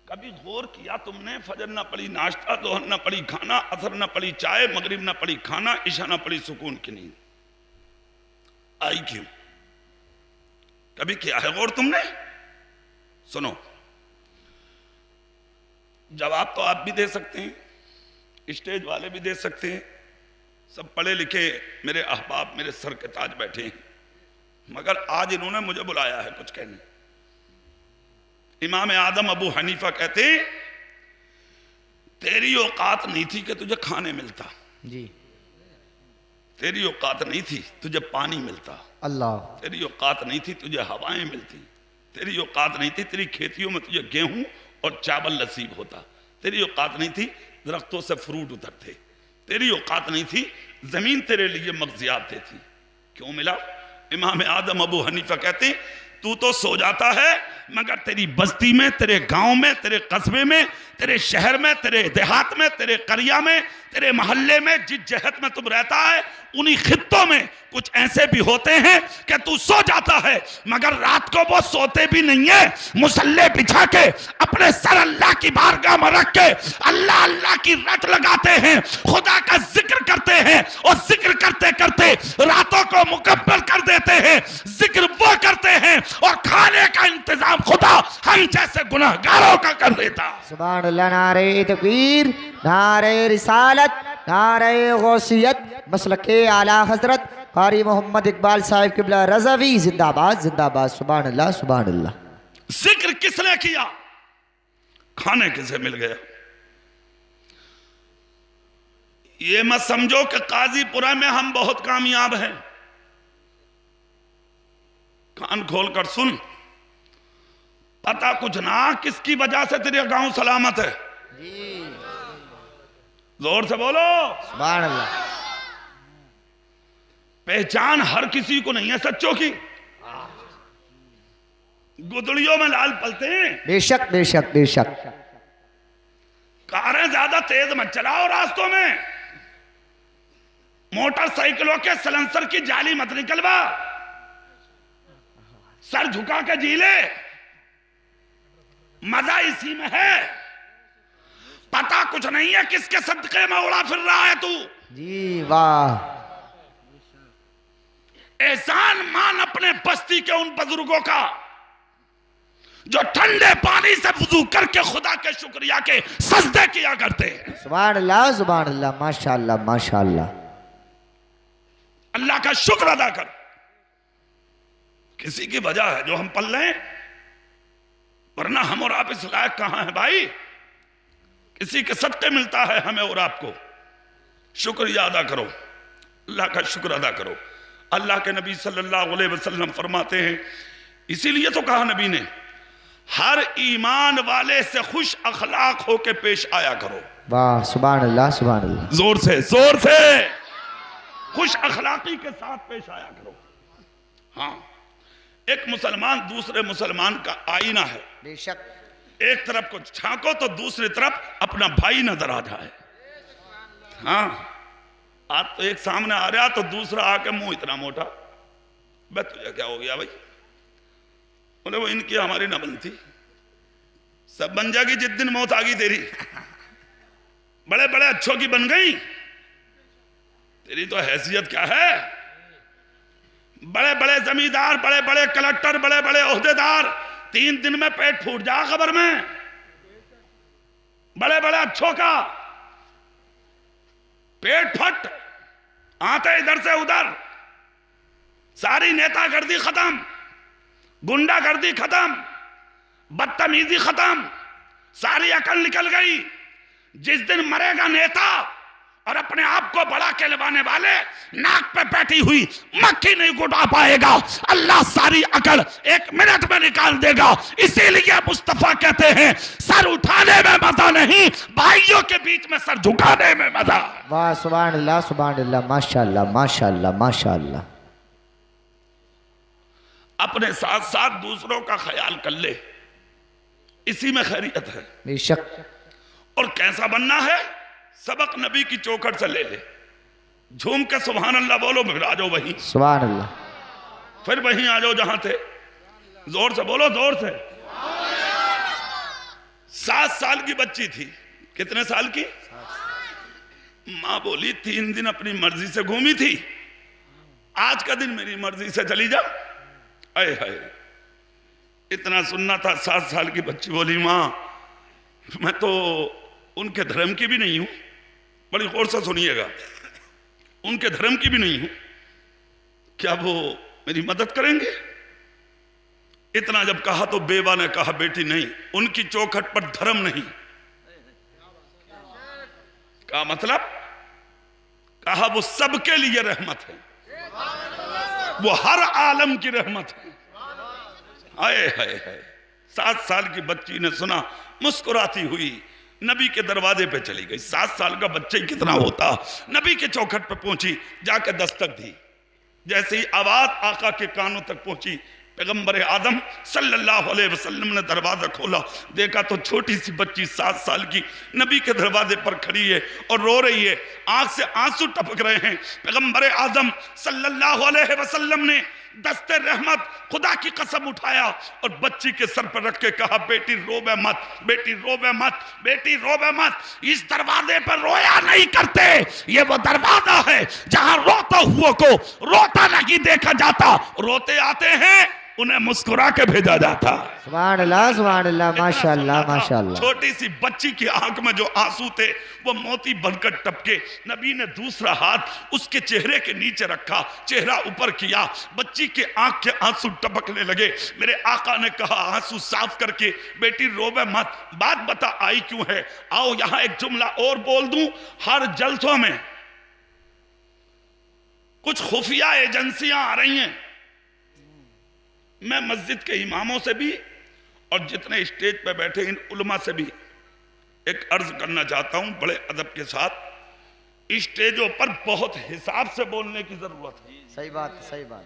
कभी गौर किया तुमने, फजर ना पड़ी नाश्ता, दोहर ना पड़ी खाना, असर ना पड़ी चाय, मगरिब ना पड़ी खाना, ईशा ना पड़ी सुकून की नींद आई क्यों? कभी किया है गौर तुमने? सुनो, जवाब तो आप भी दे सकते हैं, स्टेज वाले भी दे सकते हैं, सब पढ़े लिखे मेरे अहबाब मेरे सर के ताज बैठे हैं, मगर आज इन्होंने मुझे बुलाया है कुछ कहने। इमाम आदम अबू हनीफा कहते, तेरी औकात नहीं थी कि तुझे खाने मिलता जी, तेरी औकात नहीं थी तुझे पानी मिलता, अल्लाह, तेरी औकात नहीं थी तुझे हवाएं मिलती, तेरी औकात नहीं थी तेरी खेतियों में तुझे गेहूं और चावल नसीब होता, तेरी औकात नहीं थी दरख्तों से फ्रूट उतरते, तेरी औकात नहीं थी जमीन तेरे लिए मगजियात देती। क्यों मिला? इमाम आदम अबू हनीफा कहते, तू तो सो जाता है मगर तेरी बस्ती में, तेरे गांव में, तेरे कस्बे में, तेरे शहर में, तेरे देहात में, तेरे करिया में, तेरे मोहल्ले में, जिस जहत में तुम रहता है उन्हीं खित्तों में कुछ ऐसे भी होते हैं कि तू सो जाता है मगर रात को वो सोते भी नहीं है, मुसल्ले बिछा के अपने सर अल्लाह की बारगाह में रख के अल्लाह अल्लाह की रट लगाते हैं, खुदा का जिक्र करते हैं और जिक्र करते करते रातों को मुकम्मल कर देते हैं। जिक्र वो करते हैं और खाने का इंतजाम खुदा हम जैसे गुनाहगारों का कर देता। सुभान अल्लाह, नारे तकबीर, नारे रिसालत, नारे गौसियत, मसलके आला हजरत कारी मोहम्मद इकबाल साहिब किबला रज़वी जिंदाबाद जिंदाबाद। सुभान अल्लाह सुभान अल्लाह। जिक्र किसने किया? खाने किसे मिल गया? ये मत समझो कि काजीपुरा में हम बहुत कामयाब हैं। कान खोलकर सुन, पता कुछ ना किसकी वजह से तेरा गांव सलामत है। जोर से बोलो सुभान अल्लाह। पहचान हर किसी को नहीं है सच्चों की। गुदड़ियों में लाल पलते हैं। बेशक बेशक बेशक। कारें ज्यादा तेज मत चलाओ रास्तों में, मोटरसाइकिलों के सलेंसर की जाली मत निकलवा, सर झुका के जी ले, मजा इसी में है। पता कुछ नहीं है किसके सदके में उड़ा फिर रहा है तू। जी वाह। एहसान मान अपने बस्ती के उन बुजुर्गों का जो ठंडे पानी से वुजू करके खुदा के शुक्रिया के सजदे किया करते हैं। सुभान अल्लाह सुभान अल्लाह, माशाअल्लाह माशाअल्लाह। अल्लाह का शुक्र अदा कर। किसी की वजह है जो हम पल लें, वरना हम और आप इस लायक कहां है भाई? किसी के सदके मिलता है हमें और आपको। शुक्रिया अदा करो, अल्लाह का शुक्र अदा करो। अल्लाह के नबी सल्लल्लाहु अलैहि वसल्लम फरमाते हैं, इसीलिए तो कहा नबी ने, हर ईमान वाले से खुश अखलाक होके पेश आया करो। वाह सुभान अल्लाह सुभान अल्लाह। जोर से खुश अखलाकी के साथ पेश आया करो। हाँ, एक मुसलमान दूसरे मुसलमान का आईना है। बेशक। एक तरफ को झांको तो दूसरी तरफ अपना भाई नजर आ जाए। हाँ, आज तो एक सामने आ रहा तो दूसरा आके मुंह इतना मोटा, बे तुझे क्या हो गया भाई? बोले वो इनकी हमारी ना बनती, सब बन जाएगी जिस दिन मौत आ गई तेरी। बड़े बड़े अच्छों की बन गई, तेरी तो हैसियत क्या है? बड़े बड़े जमींदार, बड़े बड़े कलेक्टर, बड़े बड़े ओहदेदार 3 दिन में पेट फूट जा खबर में। बड़े बड़े अच्छों का पेट फट, आते इधर से उधर, सारी नेतागर्दी खत्म, गुंडागर्दी खत्म, बदतमीजी खत्म, सारी अकल निकल गई। जिस दिन मरेगा नेता और अपने आप को बड़ा कहलवाने वाले नाक पे बैठी हुई मक्खी नहीं गुड़ा पाएगा। अल्लाह सारी अकड़ 1 मिनट में निकाल देगा। इसीलिए मुस्तफा कहते हैं सर उठाने में मजा नहीं, भाइयों के बीच में सर झुकाने में मजा। वाह सुभान अल्लाह, सुभान अल्लाह, माशाअल्लाह माशाअल्लाह माशाअल्लाह। अपने साथ साथ दूसरों का ख्याल कर ले, इसी में खैरियत है। बेशक। और कैसा बनना है, सबक नबी की चौखट से ले ले। झूम के सुभान अल्लाह बोलो, फिर आ जाओ वहीं, सुभान अल्लाह, फिर वहीं आ जाओ जहां थे। जोर से बोलो, जोर से। 7 साल की बच्ची थी। कितने साल की? मां बोली 3 दिन अपनी मर्जी से घूमी थी, आज का दिन मेरी मर्जी से चली जा। अरे हाय, इतना सुनना था। 7 साल की बच्ची बोली मां मैं तो उनके धर्म की भी नहीं हूं। बड़ी गौर से सुनिएगा, उनके धर्म की भी नहीं हूं, क्या वो मेरी मदद करेंगे? इतना जब कहा तो बेवा ने कहा बेटी नहीं, उनकी चौखट पर धर्म नहीं। का मतलब? कहा वो सबके लिए रहमत है, वो हर आलम की रहमत है। हाय हाय हाय। 7 साल की बच्ची ने सुना, मुस्कुराती हुई नबी के दरवाजे पे चली गई। 7 साल का बच्चा ही कितना होता। नबी के चौखट पे पहुंची, जाकर दस्तक दी। जैसे ही आवाज आका के कानों तक पहुंची, पैगंबर आदम सल्लल्लाहु अलैहि वसल्लम ने दरवाजा खोला, देखा तो छोटी सी बच्ची 7 साल की नबी के दरवाजे पर खड़ी है और रो रही है, आंख से आंसू टपक रहे हैं। पैगंबर आदम सल्लल्लाहु अलैहि वसल्लम ने दस्ते रहमत खुदा की कसम उठाया और बच्ची के सर पर रख के कहा बेटी रोवे मत, बेटी रोवे मत, बेटी रोवे मत। इस दरवाजे पर रोया नहीं करते, ये वो दरवाजा है जहां रोते हुए को रोता नहीं देखा जाता, रोते आते हैं उन्हें मुस्कुरा के भेजा जाता। सुभान अल्लाह माशाअल्लाह माशाअल्लाह। छोटी सी बच्ची की आंख में जो आंसू थे वो मोती बनकर टपके। नबी ने दूसरा हाथ उसके चेहरे के नीचे रखा, चेहरा ऊपर किया, बच्ची के आंख के आंसू टपकने लगे। मेरे आका ने कहा आंसू साफ करके बेटी रोवे मत, बात बता आई क्यों है। आओ यहां एक जुमला और बोल दूं, हर जलसों में कुछ खुफिया एजेंसियां आ रही हैं। मैं मस्जिद के इमामों से भी और जितने स्टेज पर बैठे इन उलमा से भी एक अर्ज करना चाहता हूं बड़े अदब के साथ। स्टेजों पर बहुत हिसाब से बोलने की जरूरत है। सही बात, सही बात,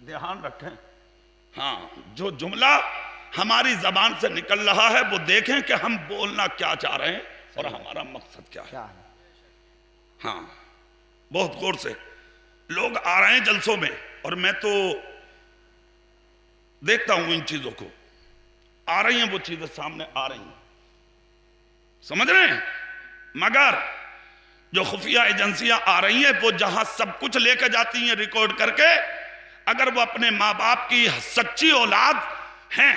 ध्यान रखें। हाँ, जो जुमला हमारी जबान से निकल रहा है वो देखें कि हम बोलना क्या चाह रहे हैं और हमारा मकसद क्या है। हाँ, बहुत गौर से। लोग आ रहे हैं जलसों में और मैं तो देखता हूं इन चीजों को, आ रही हैं वो चीजें सामने आ रही हैं, समझ रहे हैं। मगर जो खुफिया एजेंसियां आ रही हैं वो जहां सब कुछ लेकर जाती हैं रिकॉर्ड करके, अगर वो अपने माँ बाप की सच्ची औलाद हैं,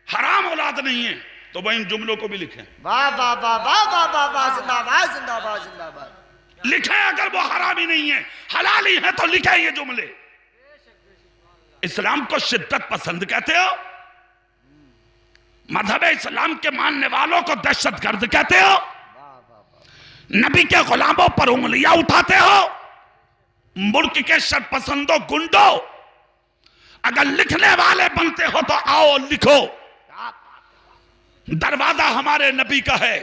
हराम औलाद नहीं है, तो वह इन जुमलों को भी लिखें। वाह वाह वाह वाह वाह वाह वाह, जिंदाबाद जिंदाबाद जिंदाबाद। लिखें, अगर वो हरामी नहीं है हलाली है तो लिखें ये जुमले। इस्लाम को शिद्दत पसंद कहते हो, मजहब इस्लाम के मानने वालों को दहशतगर्द कहते हो, नबी के गुलामों पर उंगलियां उठाते हो, मुल्क के शरपसंदों गुंडों। अगर लिखने वाले बनते हो तो आओ लिखो। दरवाजा हमारे नबी का है,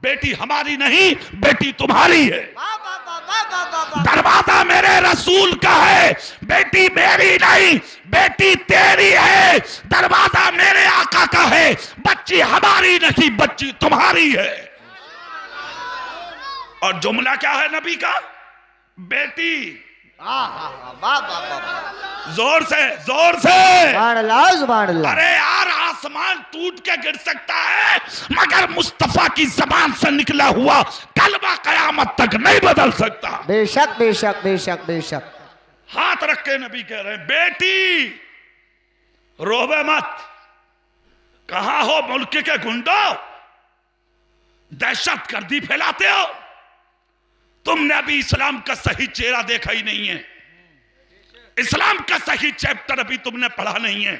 बेटी हमारी नहीं बेटी तुम्हारी है। दरवाजा मेरे रसूल का है, बेटी मेरी नहीं बेटी तेरी है। दरवाजा मेरे आका का है, बच्ची हमारी नहीं बच्ची तुम्हारी है। और जुमला क्या है नबी का? बेटी। जोर से जोर से। अरे यार, आसमान टूट के गिर सकता है मगर मुस्तफा की जबान से निकला हुआ कलमा कयामत तक नहीं बदल सकता। बेशक बेशक बेशक बेशक। हाथ रख के नबी कह रहे हैं बेटी रोवे मत। कहां हो मुल्क के गुंडो, दहशत गर्दी फैलाते हो। तुमने अभी इस्लाम का सही चेहरा देखा ही नहीं है, इस्लाम का सही चैप्टर अभी तुमने पढ़ा नहीं है।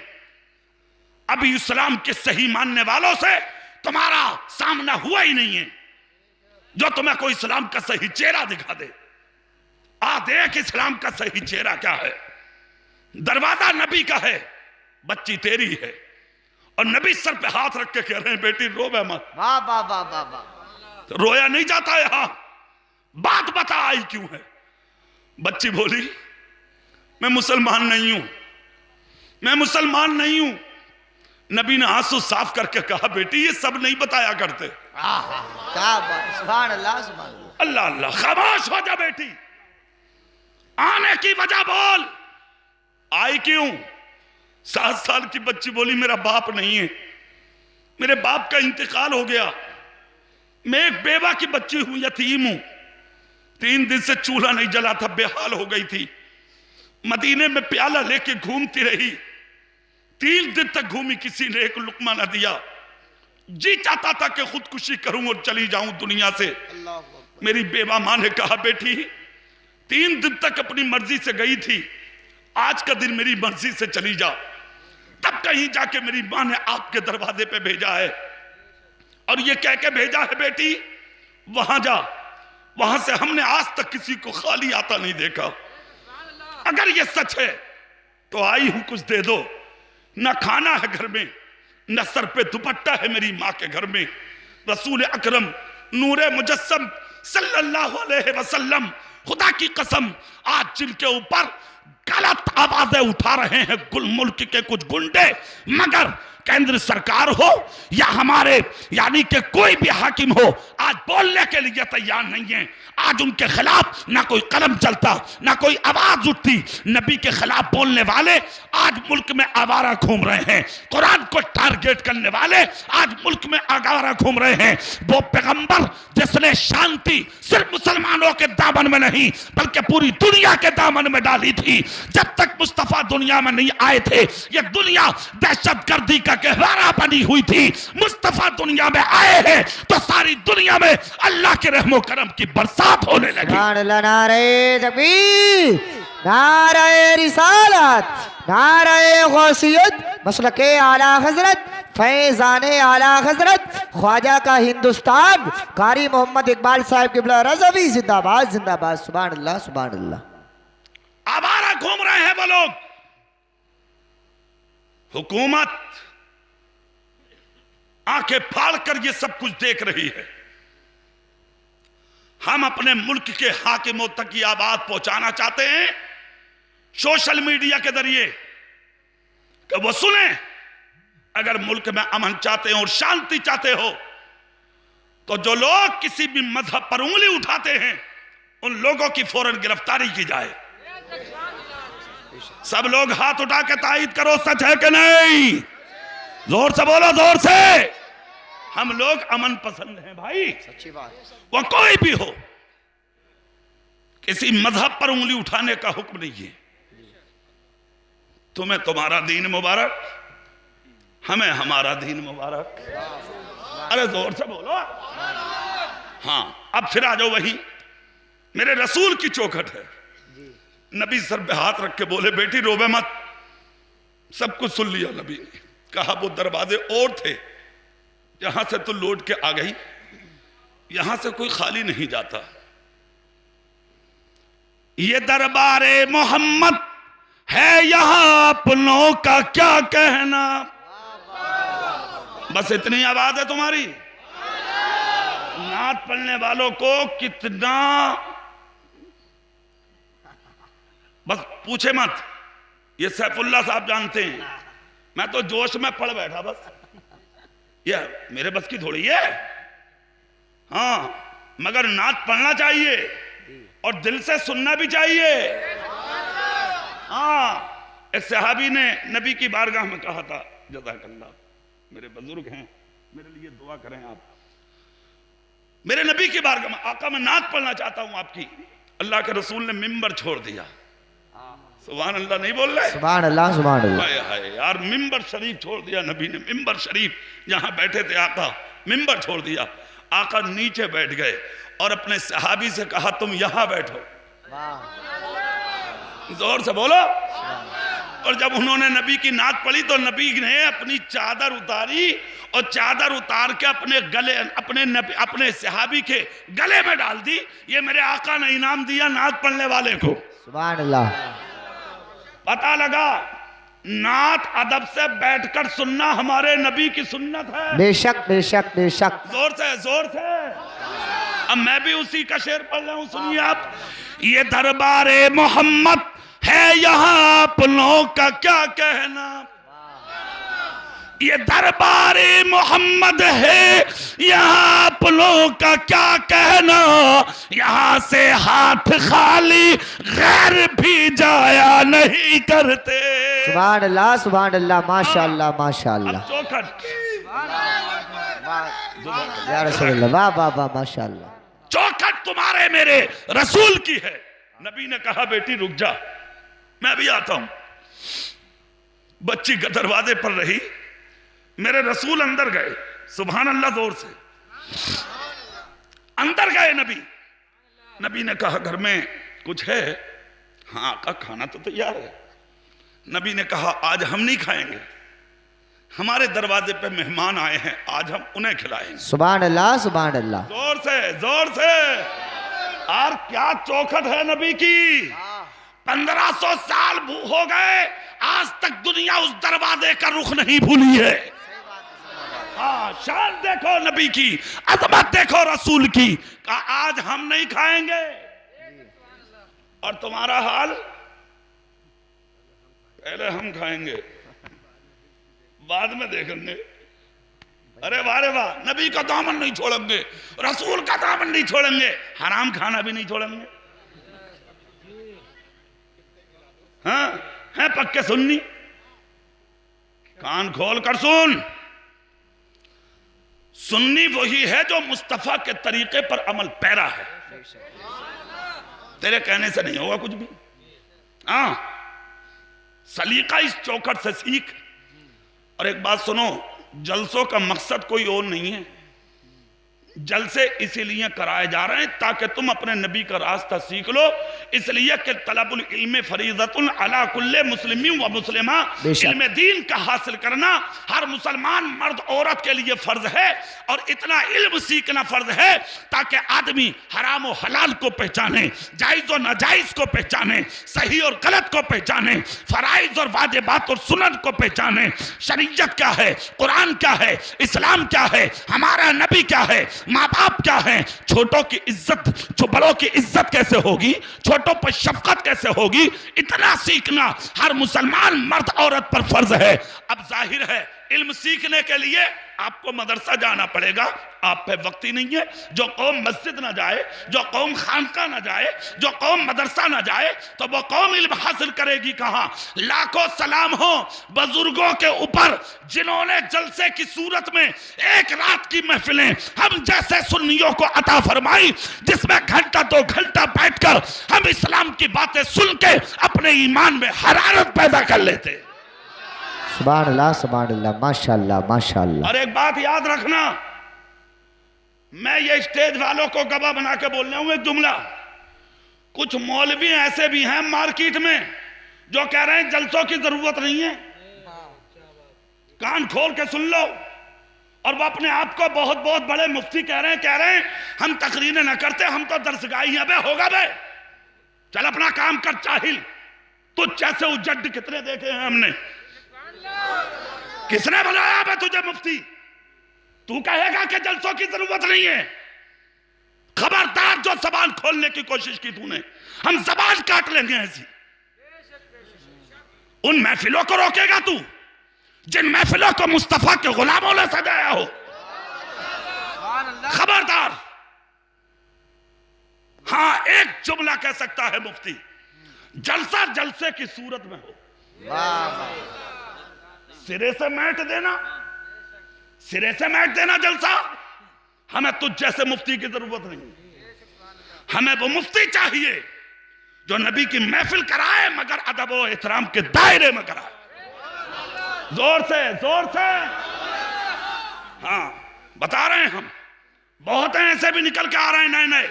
अभी इस्लाम के सही मानने वालों से तुम्हारा सामना हुआ ही नहीं है। जो तुम्हें कोई इस्लाम का सही चेहरा दिखा दे। आ देख इस्लाम का सही चेहरा क्या है। दरवाजा नबी का है, बच्ची तेरी है, और नबी सर पे हाथ रख के कह रहे हैं बेटी रोवे मत। वाह वाह वाह वाह वाह। तो रोया नहीं जाता यहां, बात बता आई क्यों है। बच्ची बोली मैं मुसलमान नहीं हूं, मैं मुसलमान नहीं हूं। नबी ने आंसू साफ करके कहा बेटी ये सब नहीं बताया करते। क्या बात, सुभान अल्लाह सुभान अल्लाह। अल्लाह अल्लाह, खामोश हो जा बेटी, आने की वजह बोल, आई क्यों। 7 साल की बच्ची बोली मेरा बाप नहीं है, मेरे बाप का इंतकाल हो गया, मैं एक बेवा की बच्ची हूं, यतीम हूं। 3 दिन से चूल्हा नहीं जला था, बेहाल हो गई थी। मदीने में प्याला लेके घूमती रही, 3 दिन तक घूमी, किसी ने एक लुकमा न दिया। जी चाहता था कि खुदकुशी करूं और चली जाऊं दुनिया से। मेरी बेवा मां ने कहा बेटी 3 दिन तक अपनी मर्जी से गई थी, आज का दिन मेरी मर्जी से चली जा। तब कहीं जाके मेरी मां ने आपके दरवाजे पे भेजा है, और ये कह के भेजा है बेटी वहां जा, वहां से हमने आज तक किसी को खाली आता नहीं देखा। अगर ये सच है तो आई हूं, कुछ दे दो। न खाना है घर में, न सर पे दुपट्टा है मेरी मां के घर में। रसूल अकरम नूरे मुजस्सम सल्लल्लाहु अलैहि वसल्लम, खुदा की कसम आज जिनके ऊपर गलत आवाजें उठा रहे हैं गुल मुल्क के कुछ गुंडे, मगर केंद्र सरकार हो या हमारे यानी कि कोई भी हाकिम हो, आज बोलने के लिए तैयार नहीं है। आज उनके खिलाफ ना कोई कलम चलता, ना कोई आवाज उठती। नबी के खिलाफ बोलने वाले आज मुल्क में आवारा घूम रहे हैं, कुरान को टारगेट करने वाले आज मुल्क में आवारा घूम रहे हैं। वो पैगंबर जिसने शांति सिर्फ मुसलमानों के दामन में नहीं बल्कि पूरी दुनिया के दामन में डाली थी। जब तक मुस्तफा दुनिया में नहीं आए थे ये दुनिया दहशतगर्दी का गहवारा बनी हुई थी। मुस्तफा दुनिया में आए हैं तो सारी दुनिया में अल्लाह के रहमो करम की बरसात होने लगी। नारे तकबीर, नारे रिसालत, नारे गौसियत, मसलके आला हजरत, फैजाने आला हजरत, ख्वाजा का हिंदुस्तान, कारी मोहम्मद इकबाल साहब किबला रज़वी जिंदाबाद जिंदाबाद। सुभान अल्लाह सुभान अल्लाह। आवारा घूम रहे हैं वो लोग। हुकूमत आंखें फाड़ कर ये सब कुछ देख रही है। हम अपने मुल्क के हाकिमों तक ये आवाज पहुंचाना चाहते हैं सोशल मीडिया के जरिए कि वो सुने। अगर मुल्क में अमन चाहते हो और शांति चाहते हो तो जो लोग किसी भी मजहब पर उंगली उठाते हैं उन लोगों की फौरन गिरफ्तारी की जाए। सब लोग हाथ उठा के तायद करो, सच है कि नहीं? जोर से बोलो, जोर से। हम लोग अमन पसंद हैं भाई, सच्ची बात। वो कोई भी हो, किसी मजहब पर उंगली उठाने का हुक्म नहीं है। तुम्हें तुम्हारा दीन मुबारक, हमें हमारा दीन मुबारक। अरे जोर से बोलो। हाँ, अब फिर आ जाओ वही मेरे रसूल की चौखट है। नबी सर पे हाथ रख के बोले बेटी रोवे मत। सब कुछ सुन लिया नबी ने। कहा वो दरवाजे और थे जहां से तू लौट के आ गई, यहां से कोई खाली नहीं जाता। ये दरबारे मोहम्मद है, यहां अपनों का क्या कहना। बस इतनी आवाज है तुम्हारी। नात पढ़ने वालों को कितना, बस पूछे मत, ये सैफुल्ला साहब जानते हैं। मैं तो जोश में पढ़ बैठा बस, ये मेरे बस की थोड़ी है। हाँ, मगर नात पढ़ना चाहिए और दिल से सुनना भी चाहिए। हाँ, एक सहाबी ने नबी की बारगाह में कहा था जज़ाकल्लाह, मेरे बुजुर्ग हैं, मेरे लिए दुआ करें आप। मेरे नबी की बारगाह में आका मैं नात पढ़ना चाहता हूं आपकी। अल्लाह के रसूल ने मिंबर छोड़ दिया। सुभान अल्लाह नहीं बोल रहे? सुभान अल्लाह सुभान अल्लाह। हाय हाय यार, मिंबर शरीफ छोड़ दिया नबी ने। मिंबर शरीफ जहां बैठे थे आका, मिंबर छोड़ दिया। आका नीचे बैठ गए और अपने सहाबी से कहा तुम यहां बैठो। जोर से बोलो। और जब उन्होंने नबी की नात पढ़ी तो नबी ने अपनी चादर उतारी और चादर उतार के अपने गले अपने सहाबी के गले में डाल दी। ये मेरे आका ने इनाम दिया नात पढ़ने वाले को। सुभान अल्लाह। पता लगा नात अदब से बैठकर सुनना हमारे नबी की सुन्नत है। बेशक बेशक बेशक। जोर से जोर से। अब मैं भी उसी का शेर पढ़ रहा हूं, सुनिए आप। ये दरबारे मोहम्मद है यहाँ अपनों का क्या कहना, ये दरबारे मोहम्मद है यहाँ अपनों का क्या कहना, यहाँ से हाथ खाली गैर भी जाया नहीं करते। सुभान अल्लाह माशाअल्लाह माशाअल्लाह। चौखट या रसूल अल्लाह, वाह वाह वाह माशाअल्लाह। चौखट तुम्हारे मेरे रसूल की है। नबी ने कहा बेटी रुक जा, मैं भी आता हूं। बच्ची दरवाजे पर रही, मेरे रसूल अंदर गए। सुभान अल्लाह, जोर से अंदर गए नबी। नबी ने कहा घर में कुछ है? हाँ आका खाना तो तैयार है। नबी ने कहा आज हम नहीं खाएंगे, हमारे दरवाजे पे मेहमान आए हैं, आज हम उन्हें खिलाएंगे। सुभान अल्लाह सुभान अल्लाह। जोर से जोर से। और क्या चौखट है नबी की। 1500 साल हो गए, आज तक दुनिया उस दरवाजे का रुख नहीं भूली है। हाँ, शान देखो नबी की, अजमत देखो रसूल की। कहा आज हम नहीं खाएंगे। और तुम्हारा हाल, पहले हम खाएंगे बाद में देखेंगे। अरे वाह रे वाह, नबी का दामन नहीं छोड़ेंगे, रसूल का दामन नहीं छोड़ेंगे, हराम खाना भी नहीं छोड़ेंगे। हाँ है पक्के सुन्नी, कान खोल कर सुन। सुन्नी वही है जो मुस्तफा के तरीके पर अमल पैरा है। तेरे कहने से नहीं होगा कुछ भी। हाँ, सलीका इस चौखट से सीख। और एक बात सुनो, जलसों का मकसद कोई और नहीं है। जलसे इसीलिए कराए जा रहे हैं ताकि तुम अपने नबी का रास्ता सीख लो। इसलिए कि तलबुल इल्म फरीज़तुन अला कुल्ले मुस्लिमीन व मुस्लिमा, इल्म दीन का हासिल करना हर मुसलमान मर्द औरत के लिए फर्ज है। और इतना इल्म सीखना फर्ज है ताकि आदमी हराम और हलाल को पहचाने, जायज और नाजायज को पहचाने, सही और गलत को पहचाने, फराइज और वाजिबात और सुन्नत को पहचाने। शरीयत क्या है, कुरान क्या है, इस्लाम क्या है, हमारा नबी क्या है, माँ बाप क्या है, छोटों की इज्जत, बड़ों की इज्जत कैसे होगी, छोटों पर शफकत कैसे होगी, इतना सीखना हर मुसलमान मर्द औरत पर फर्ज है। अब जाहिर है इल्म सीखने के लिए आपको मदरसा जाना पड़ेगा, आप पे वक्त ही नहीं है। जो कौम मस्जिद ना जाए, जो कौम खानका ना जाए, जो कौम मदरसा ना जाए, तो वो कौम इल्म हासिल करेगी कहाँ। लाखों सलाम हो बुजुर्गों के ऊपर जिन्होंने जलसे की सूरत में एक रात की महफिलें हम जैसे सुन्नियों को अता फरमाई, जिसमें घंटा 2 घंटा बैठकर हम इस्लाम की बातें सुन के अपने ईमान में हरारत पैदा कर लेते। सुभान अल्लाह माशाअल्लाह माशाअल्लाह। और एक बात याद रखना, मैं ये स्टेज वालों को गवाह बना के बोल रहा हूं एक जुमला। कुछ मौलवी ऐसे भी हैं मार्केट में जो कह रहे हैं जलसों की जरूरत नहीं है। कान खोल के सुन लो। और वो अपने आप को बहुत बहुत बड़े मुफ्ती कह रहे हैं हम तकरीरें ना करते, हम तो दरसगाही हैं। बे होगा बे, चल अपना काम कर चाहिल। तुझ जैसे उजड्ड कितने देखे हैं हमने। किसने बनाया बे तुझे मुफ्ती? तू कहेगा कि जलसों की जरूरत नहीं है। खबरदार जो जबान खोलने की कोशिश की तूने, हम जबान काट लेंगे ऐसी। उन महफिलों को रोकेगा तू जिन महफिलों को मुस्तफा के गुलामों ने सजाया हो। खबरदार। हाँ, एक जुमला कह सकता है मुफ्ती, जलसा जलसे की सूरत में हो। सिरे से मैट देना, सिरे से मैट देना जलसा, हमें तुझ जैसे मुफ्ती की जरूरत नहीं। हमें वो मुफ्ती चाहिए जो नबी की महफिल कराए मगर अदब और एहतराम के दायरे में कराए। जोर से जोर से। हाँ, बता रहे हैं हम, बहुत हैं ऐसे भी निकल के आ रहे हैं नए नए।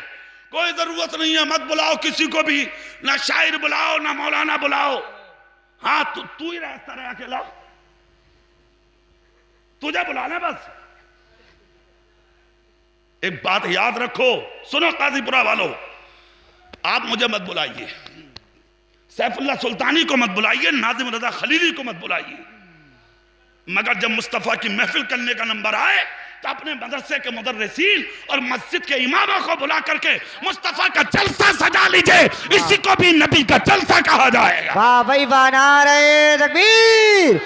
कोई जरूरत नहीं है, मत बुलाओ किसी को भी, ना शायर बुलाओ ना मौलाना बुलाओ। हाँ तू ही रहता रहे अकेला, तुझे बुलाना बस। एक बात याद रखो, सुनो काजीपुरा वालों, आप मुझे मत बुलाइए, सैफुल्लाह सुल्तानी को मत बुलाइए, नाजिम रजा खलीली को मत बुलाइए, मगर जब मुस्तफा की महफिल करने का नंबर आए तो अपने मदरसे के मुदर्रिसीन और मस्जिद के इमामों को बुला करके मुस्तफा का जलसा सजा लीजिए, इसी को भी नबी का जलसा कहा जाएगा। वाह भाई वाह, नारे तकबीर,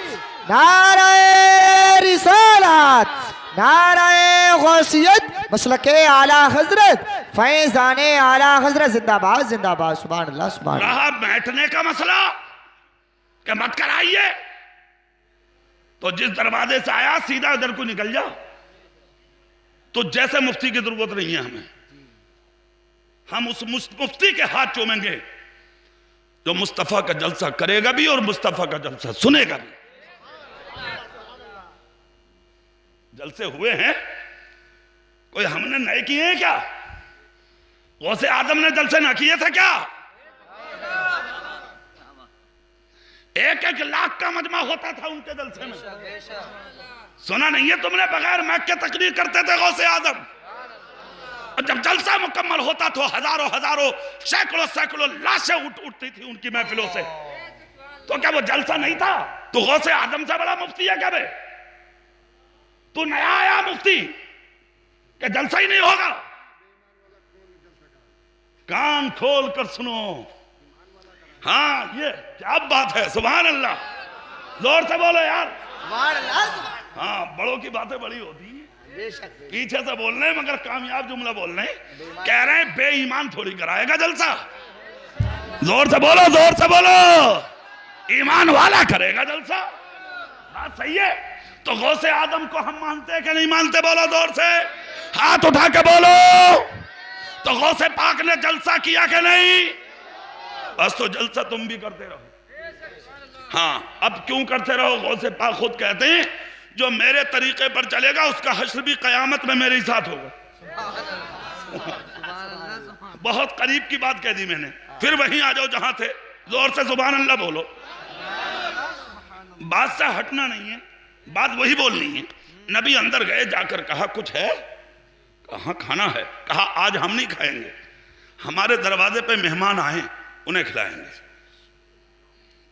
नारे रिसालत, नारे गौसियत, मसलके आला हजरत, फैजाने आला हजरत, जिंदाबाद जिंदाबाद, सुभान अल्लाह सुभान अल्लाह। रहा बैठने का मसला कि मत कराइए, तो जिस दरवाजे से आया सीधा उधर को निकल जाओ। तो जैसे मुफ्ती की जरूरत नहीं है हमें, हम उस मुफ्ती के हाथ चूमेंगे जो मुस्तफा का जलसा करेगा भी और मुस्तफा का जलसा सुनेगा भी। जलसे हुए हैं कोई हमने नए किए हैं क्या? गौसे आदम ने जलसे ना किए थे क्या? 1-1 लाख का मजमा होता था उनके जलसे में, सुना नहीं है तुमने? बगैर मैक के तकरीर करते थे गौसे आदम, और जब जलसा मुकम्मल होता तो हजारों हजारों सैकड़ों सैकड़ों लाशें उठती थी उनकी महफिलों से। तो क्या वो जलसा नहीं था? तो गौसे आदम से बड़ा मुफ्ती है क्या बे? तू नया आया मुफ्ती क्या जलसा ही नहीं होगा? कान खोल कर सुनो, हाँ ये क्या बात है, सुभान अल्लाह, जोर से बोलो यार। हाँ बड़ों की बातें बड़ी होती हैं, पीछे से बोल रहे हैं मगर कामयाब जुमला बोल रहे हैं। कह रहे हैं बेईमान थोड़ी कराएगा जलसा, जोर से बोलो, जोर से बोलो, ईमान वाला करेगा जलसा। बात सही है। तो गौसे आदम को हम मानते हैं कि नहीं मानते? बोलो जोर से, हाथ उठा के बोलो। तो गौसे पाक ने जलसा किया कि नहीं? बस तो जलसा तुम भी करते रहो। हाँ अब क्यों करते रहो? गौसे पाक खुद कहते हैं जो मेरे तरीके पर चलेगा उसका हश्र भी कयामत में मेरे साथ होगा। बहुत करीब की बात कह दी मैंने, फिर वहीं आ जाओ जहां थे, जोर से सुभान अल्लाह बोलो। बात से हटना नहीं है, बात वही बोलनी है। नबी अंदर गए, जाकर कहा कुछ है? कहा खाना है। कहा आज हम नहीं खाएंगे, हमारे दरवाजे पे मेहमान आए उन्हें खिलाएंगे।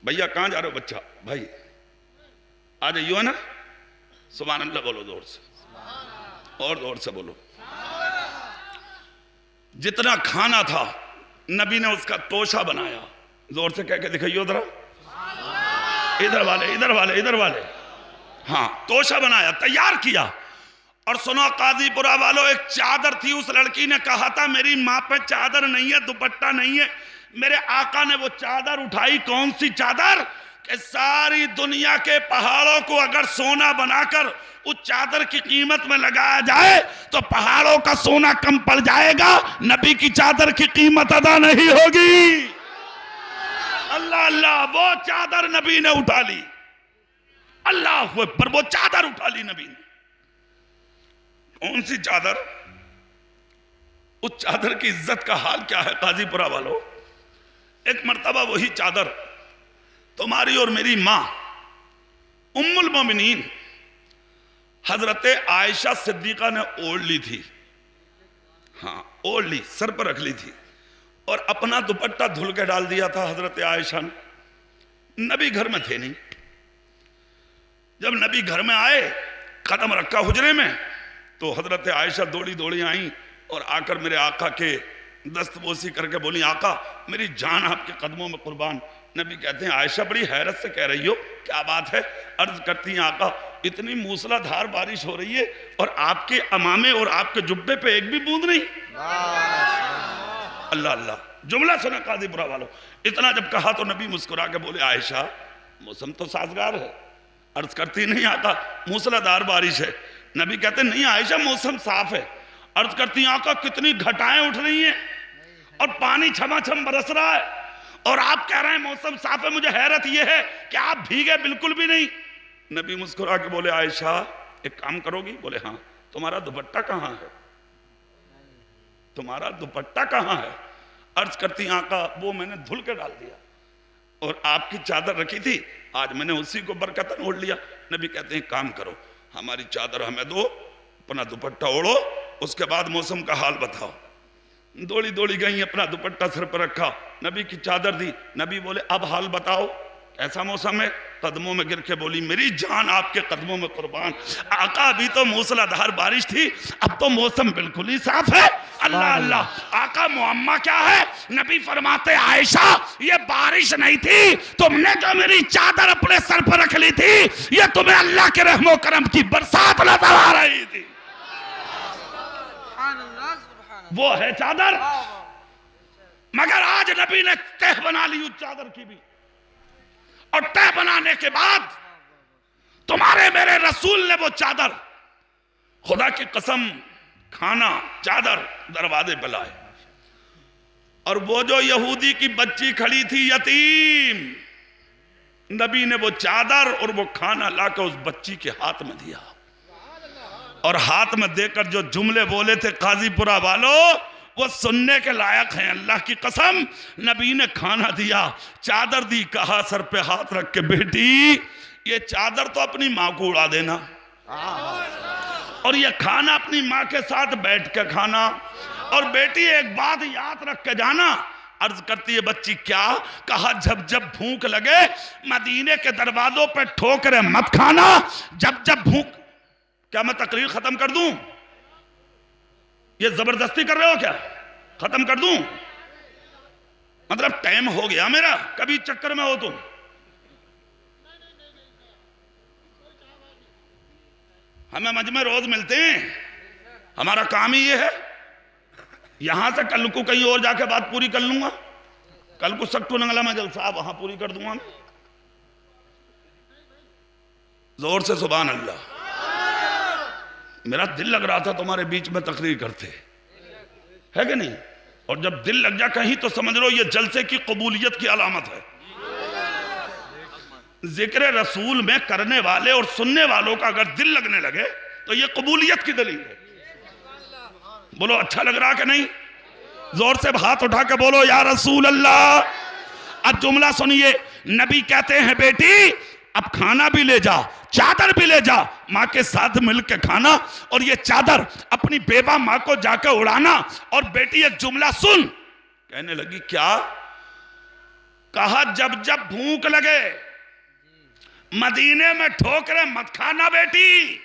भैया कहां जा रहे हो? बच्चा भाई आ जाइयो ना, सुभान अल्लाह बोलो जोर से, और जोर से बोलो। जितना खाना था नबी ने उसका तोशा बनाया, जोर से कह के दिखाइयो जरा, इधर वाले इधर वाले इधर वाले, हाँ तोशा बनाया, तैयार किया। और सुनो काजीपुरा वालों, एक चादर थी, उस लड़की ने कहा था मेरी माँ पे चादर नहीं है, दुपट्टा नहीं है। मेरे आका ने वो चादर उठाई। कौन सी चादर? कि सारी दुनिया के पहाड़ों को अगर सोना बनाकर उस चादर की कीमत में लगाया जाए तो पहाड़ों का सोना कम पड़ जाएगा, नबी की चादर की कीमत अदा नहीं होगी। अल्लाह अल्लाह, वो चादर नबी ने उठा ली। अल्लाह पर वो चादर उठा ली नबी ने। कौन सी चादर? उस चादर की इज्जत का हाल क्या है काजीपुरा वालों? एक मर्तबा वही चादर तुम्हारी और मेरी मां उम्मुल मोमिनीन हजरत आयशा सिद्दीका ने ओढ़ ली थी। हाँ ओढ़ ली, सर पर रख ली थी और अपना दुपट्टा धुल के डाल दिया था हजरत आयशा ने। नबी घर में थे नहीं। जब नबी घर में आए, कदम रखा हुजरे में, तो हजरत आयशा दौड़ी दौड़ी आई और आकर मेरे आका के दस्तबोसी करके बोली आका मेरी जान आपके कदमों में कुर्बान। नबी कहते हैं आयशा बड़ी हैरत से कह रही हो, क्या बात है? अर्ज करती हैं आका इतनी मूसलाधार बारिश हो रही है और आपके अमामे और आपके जुब्बे पे एक भी बूंद नहीं। अल्लाह अल्लाह, जुमला सुना काजीपुरा वालों। इतना जब कहा तो नबी मुस्कुरा के बोले आयशा मौसम तो साजगार है। अर्ज करती नहीं आका मूसलाधार बारिश है। नबी कहते नहीं आयशा मौसम साफ है। अर्ज करती आका कितनी घटाएं उठ रही हैं और पानी छमाछम बरस रहा है और आप कह रहे हैं मौसम साफ है। मुझे हैरत यह है कि आप भीगे बिल्कुल भी नहीं। नबी मुस्कुरा के बोले आयशा एक काम करोगी? बोले हाँ। तुम्हारा दुपट्टा कहाँ है? तुम्हारा दुपट्टा कहाँ है? अर्ज करती आका वो मैंने धुल के डाल दिया। और आपकी चादर रखी थी, आज मैंने उसी को बरकतन ओढ़ लिया। नबी कहते हैं काम करो, हमारी चादर हमें दो, अपना दुपट्टा ओढ़ो, उसके बाद मौसम का हाल बताओ। दौड़ी दौड़ी गई, अपना दुपट्टा सिर पर रखा, नबी की चादर दी। नबी बोले अब हाल बताओ, ऐसा मौसम है? कदमों में गिर के बोली मेरी जान आपके कदमों में कुर्बान। आका अभी तो मूसलाधार बारिश थी, अब तो मौसम बिल्कुल ही साफ है। अल्लाह अल्लाह। आका मुअम्मा क्या है? नबी फरमाते आयशा ये बारिश नहीं थी, तुमने जो मेरी चादर अपने सर पर रख ली थी, ये तुम्हें अल्लाह के रहमो करम की बरसात नजर आ रही थी। वो है चादर। मगर आज नबी ने तह बना ली उस चादर की भी, और तह बनाने के बाद तुम्हारे मेरे रसूल ने वो चादर, खुदा की कसम, खाना चादर दरवाजे पे लाए। और वो जो यहूदी की बच्ची खड़ी थी यतीम, नबी ने वो चादर और वो खाना लाकर उस बच्ची के हाथ में दिया। और हाथ में देकर जो जुमले बोले थे काजीपुरा वालों, वो सुनने के लायक हैं। अल्लाह की कसम, नबी ने खाना दिया, चादर दी, कहा सर पे हाथ रख के बेटी ये चादर तो अपनी माँ को उड़ा देना, और ये खाना अपनी माँ के साथ बैठ के खाना। और बेटी एक बात याद रख के जाना। अर्ज करती है बच्ची क्या? कहा जब जब भूख लगे मदीने के दरवाजों पे ठोकरे मत खाना, जब जब भूख। क्या मैं तकरीर खत्म कर दूं? ये जबरदस्ती कर रहे हो क्या? खत्म कर दूं? मतलब टाइम हो गया मेरा, कभी चक्कर में हो तुम। हमें मज में रोज मिलते हैं, हमारा काम ही ये है। यहां से कल को कहीं और जाके बात पूरी कर लूंगा, कल को सक्टू नंगला में जलसा वहां पूरी कर दूंगा मैं। जोर से सुभान अल्लाह। मेरा दिल लग रहा था तुम्हारे बीच में तकरीर करते, है कि नहीं? और जब दिल लग जा कहीं तो समझ लो ये जलसे की कबूलियत की अलामत है। जिक्र रसूल में करने वाले और सुनने वालों का अगर दिल लगने लगे तो ये कबूलियत की दलील है। बोलो अच्छा लग रहा कि नहीं? जोर से हाथ उठा के बोलो या रसूल अल्लाह। अब जुमला सुनिए, नबी कहते हैं बेटी अब खाना भी ले जा, चादर भी ले जा, माँ के साथ मिलकर खाना, और ये चादर अपनी बेवा माँ को जाकर उड़ाना। और बेटी एक जुमला सुन। कहने लगी क्या? कहा जब जब भूख लगे मदीने में ठोकरे मत खाना बेटी,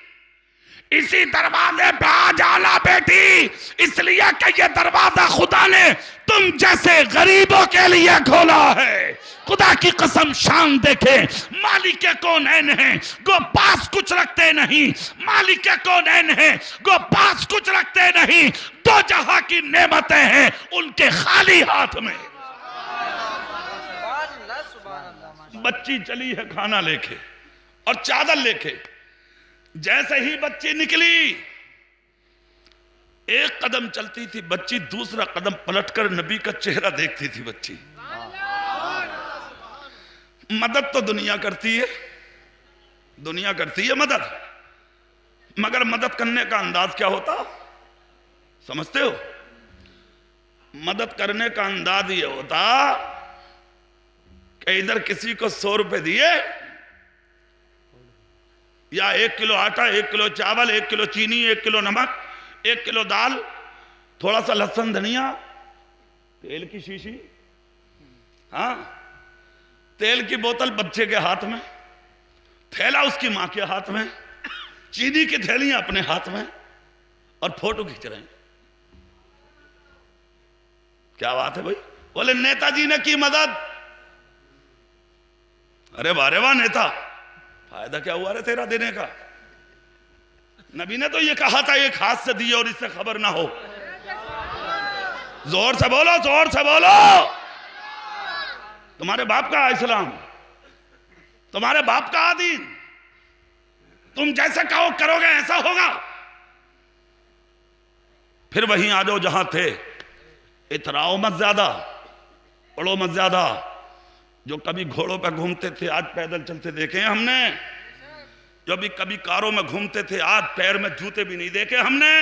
इसी दरवाजे पे आ जाना बेटी, इसलिए कि ये दरवाजा खुदा ने तुम जैसे गरीबों के लिए खोला है। खुदा की कसम शान देखे, मालिक कौनैन है गो पास कुछ रखते नहीं, मालिक कौनैन है गो पास कुछ रखते नहीं, दो जहां की नेमतें हैं उनके खाली हाथ में। बच्ची चली है खाना लेके और चादर लेके। जैसे ही बच्ची निकली, एक कदम चलती थी बच्ची, दूसरा कदम पलटकर नबी का चेहरा देखती थी बच्ची। मदद तो दुनिया करती है, दुनिया करती है मदद, मगर मदद करने का अंदाज क्या होता समझते हो? मदद करने का अंदाज ये होता कि इधर किसी को 100 रुपए दिए, या 1 किलो आटा, 1 किलो चावल, 1 किलो चीनी, 1 किलो नमक, 1 किलो दाल, थोड़ा सा लहसुन धनिया, तेल की शीशी, हाँ, तेल की बोतल बच्चे के हाथ में, थैला उसकी मां के हाथ में, चीनी की थैलियां अपने हाथ में, और फोटो खींच रहे हैं। क्या बात है भाई? बोले नेताजी ने की मदद। अरे वाह नेता, फायदा क्या हुआ रे तेरा देने का? नबी ने तो ये कहा था एक हाथ से दिए और इससे खबर ना हो। जोर से बोलो, जोर से बोलो। तुम्हारे बाप का इस्लाम, तुम्हारे बाप का दीन, तुम जैसे कहो करोगे ऐसा होगा। फिर वहीं आ जाओ जहां थे। इतराओ मत ज्यादा, पढ़ो मत ज्यादा। जो कभी घोड़ों पर घूमते थे आज पैदल चलते देखे हमने, जो भी कभी कारों में घूमते थे आज पैर में जूते भी नहीं देखे हमने,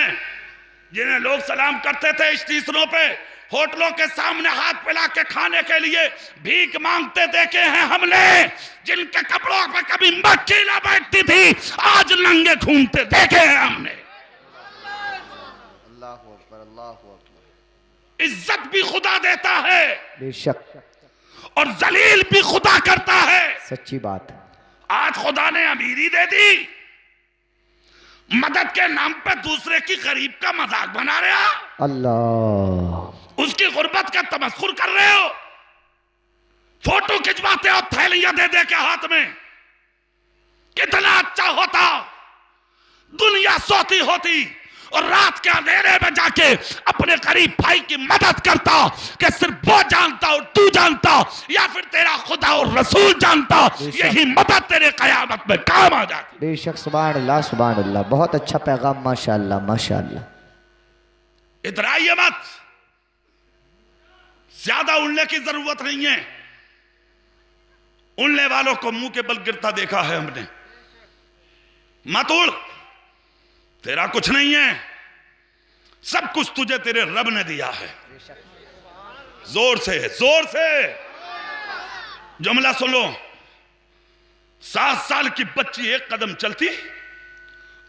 जिन्हें लोग सलाम करते थे स्टेशनों पे होटलों के सामने हाथ फैला के खाने के लिए भीख मांगते देखे हैं हमने। जिनके कपड़ों पर कभी मक्खी ना बैठती थी आज नंगे घूमते देखे हैं हमने। इज्जत भी खुदा देता है बेशक, और जलील भी खुदा करता है। सच्ची बात। आज खुदा ने अमीरी दे दी, मदद के नाम पे दूसरे की गरीब का मजाक बना रहे हो, अल्लाह, उसकी गुर्बत का तमस्खुर कर रहे हो, फोटो खिंचवाते हो थैलियां दे दे के हाथ में। कितना अच्छा होता दुनिया सोती होती और रात के अंधेरे में जाके अपने गरीब भाई की मदद करता कि सिर्फ वो जानता और तू जानता, या फिर तेरा खुदा और रसूल जानता, यही मदद तेरे कयामत में काम आ जाती। बेशक, सुभान अल्लाह, सुभान अल्लाह। बहुत अच्छा पैगाम, माशाअल्लाह माशाअल्लाह। इतराइए मत, ज्यादा उड़ने की जरूरत नहीं है। उड़ने वालों को मुंह के बल गिरता देखा है हमने। मत उड़, तेरा कुछ नहीं है, सब कुछ तुझे तेरे रब ने दिया है। जोर से, जोर से जुमला सुन लो। 7 साल की बच्ची एक कदम चलती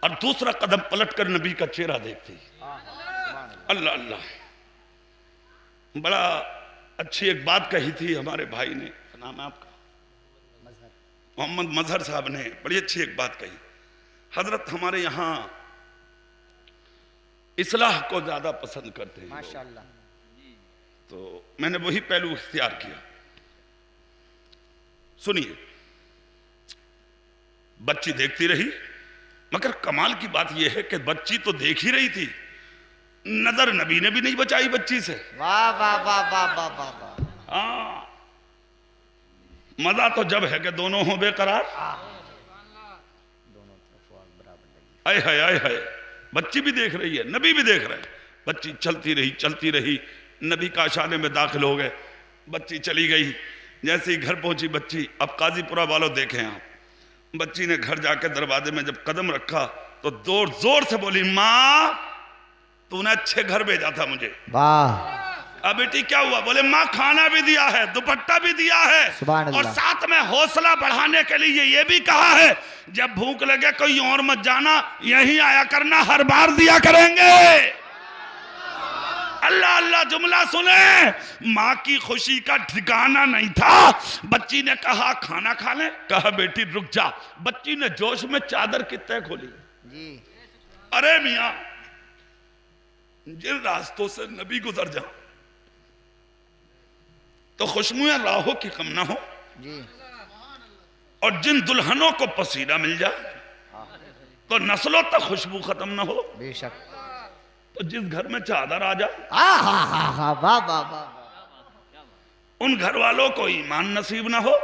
और दूसरा कदम पलटकर नबी का चेहरा देखती। अल्लाह अल्लाह। बड़ा अच्छी एक बात कही थी हमारे भाई ने, नाम है आपका मोहम्मद मजहर साहब ने, बड़ी अच्छी एक बात कही। हजरत हमारे यहां इस्लाह को ज्यादा पसंद करते हैं माशाअल्लाह, तो मैंने वही पहलू इख्तियार किया। सुनिए, बच्ची देखती रही, मगर कमाल की बात यह है कि बच्ची तो देख ही रही थी, नजर नबी ने भी नहीं बचाई बच्ची से। वाह वाह वाह वाह वाह वाह। हाँ, मजा तो जब है कि दोनों हो बेकरार। आय हाय आय हाय, बच्ची भी देख रही है, नबी भी देख रहे हैं। बच्ची चलती रही, नबी का आशाने में दाखिल हो गए। बच्ची चली गई, जैसे ही घर पहुंची बच्ची, अब काजीपुरा वालों देखें आप, बच्ची ने घर जाकर दरवाजे में जब कदम रखा तो जोर जोर से बोली, माँ तूने अच्छे घर भेजा था मुझे। वाह। अब बेटी क्या हुआ? बोले माँ खाना भी दिया है, दुपट्टा भी दिया है, और साथ में हौसला बढ़ाने के लिए ये भी कहा है जब भूख लगे कोई और मत जाना, यहीं आया करना, हर बार दिया करेंगे। अल्लाह अल्लाह। जुमला सुने, माँ की खुशी का ठिकाना नहीं था। बच्ची ने कहा खाना खा ले, कहा बेटी रुक जा। बच्ची ने जोश में चादर की तह खोली जी। अरे मियाँ, जिन रास्तों से नबी गुजर जा तो खुशबुएं राहों की कम ना हो जी, और जिन दुल्हनों को पसीना मिल जाए तो नस्लों तक खुशबू खत्म ना हो। बेशक। तो जिस घर में चादर आ जाए, उन घर वालों को ईमान नसीब ना हो।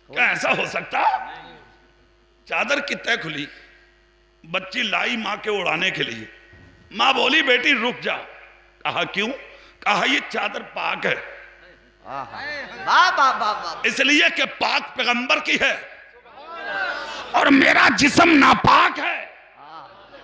क्या ऐसा हो सकता? चादर की तह खुली, बच्ची लाई माँ के उड़ाने के लिए। माँ बोली बेटी रुक जा। कहा क्यों? कहा ये चादर पाक है। इसलिए कि पाक पैगंबर की है और मेरा जिस्म नापाक है।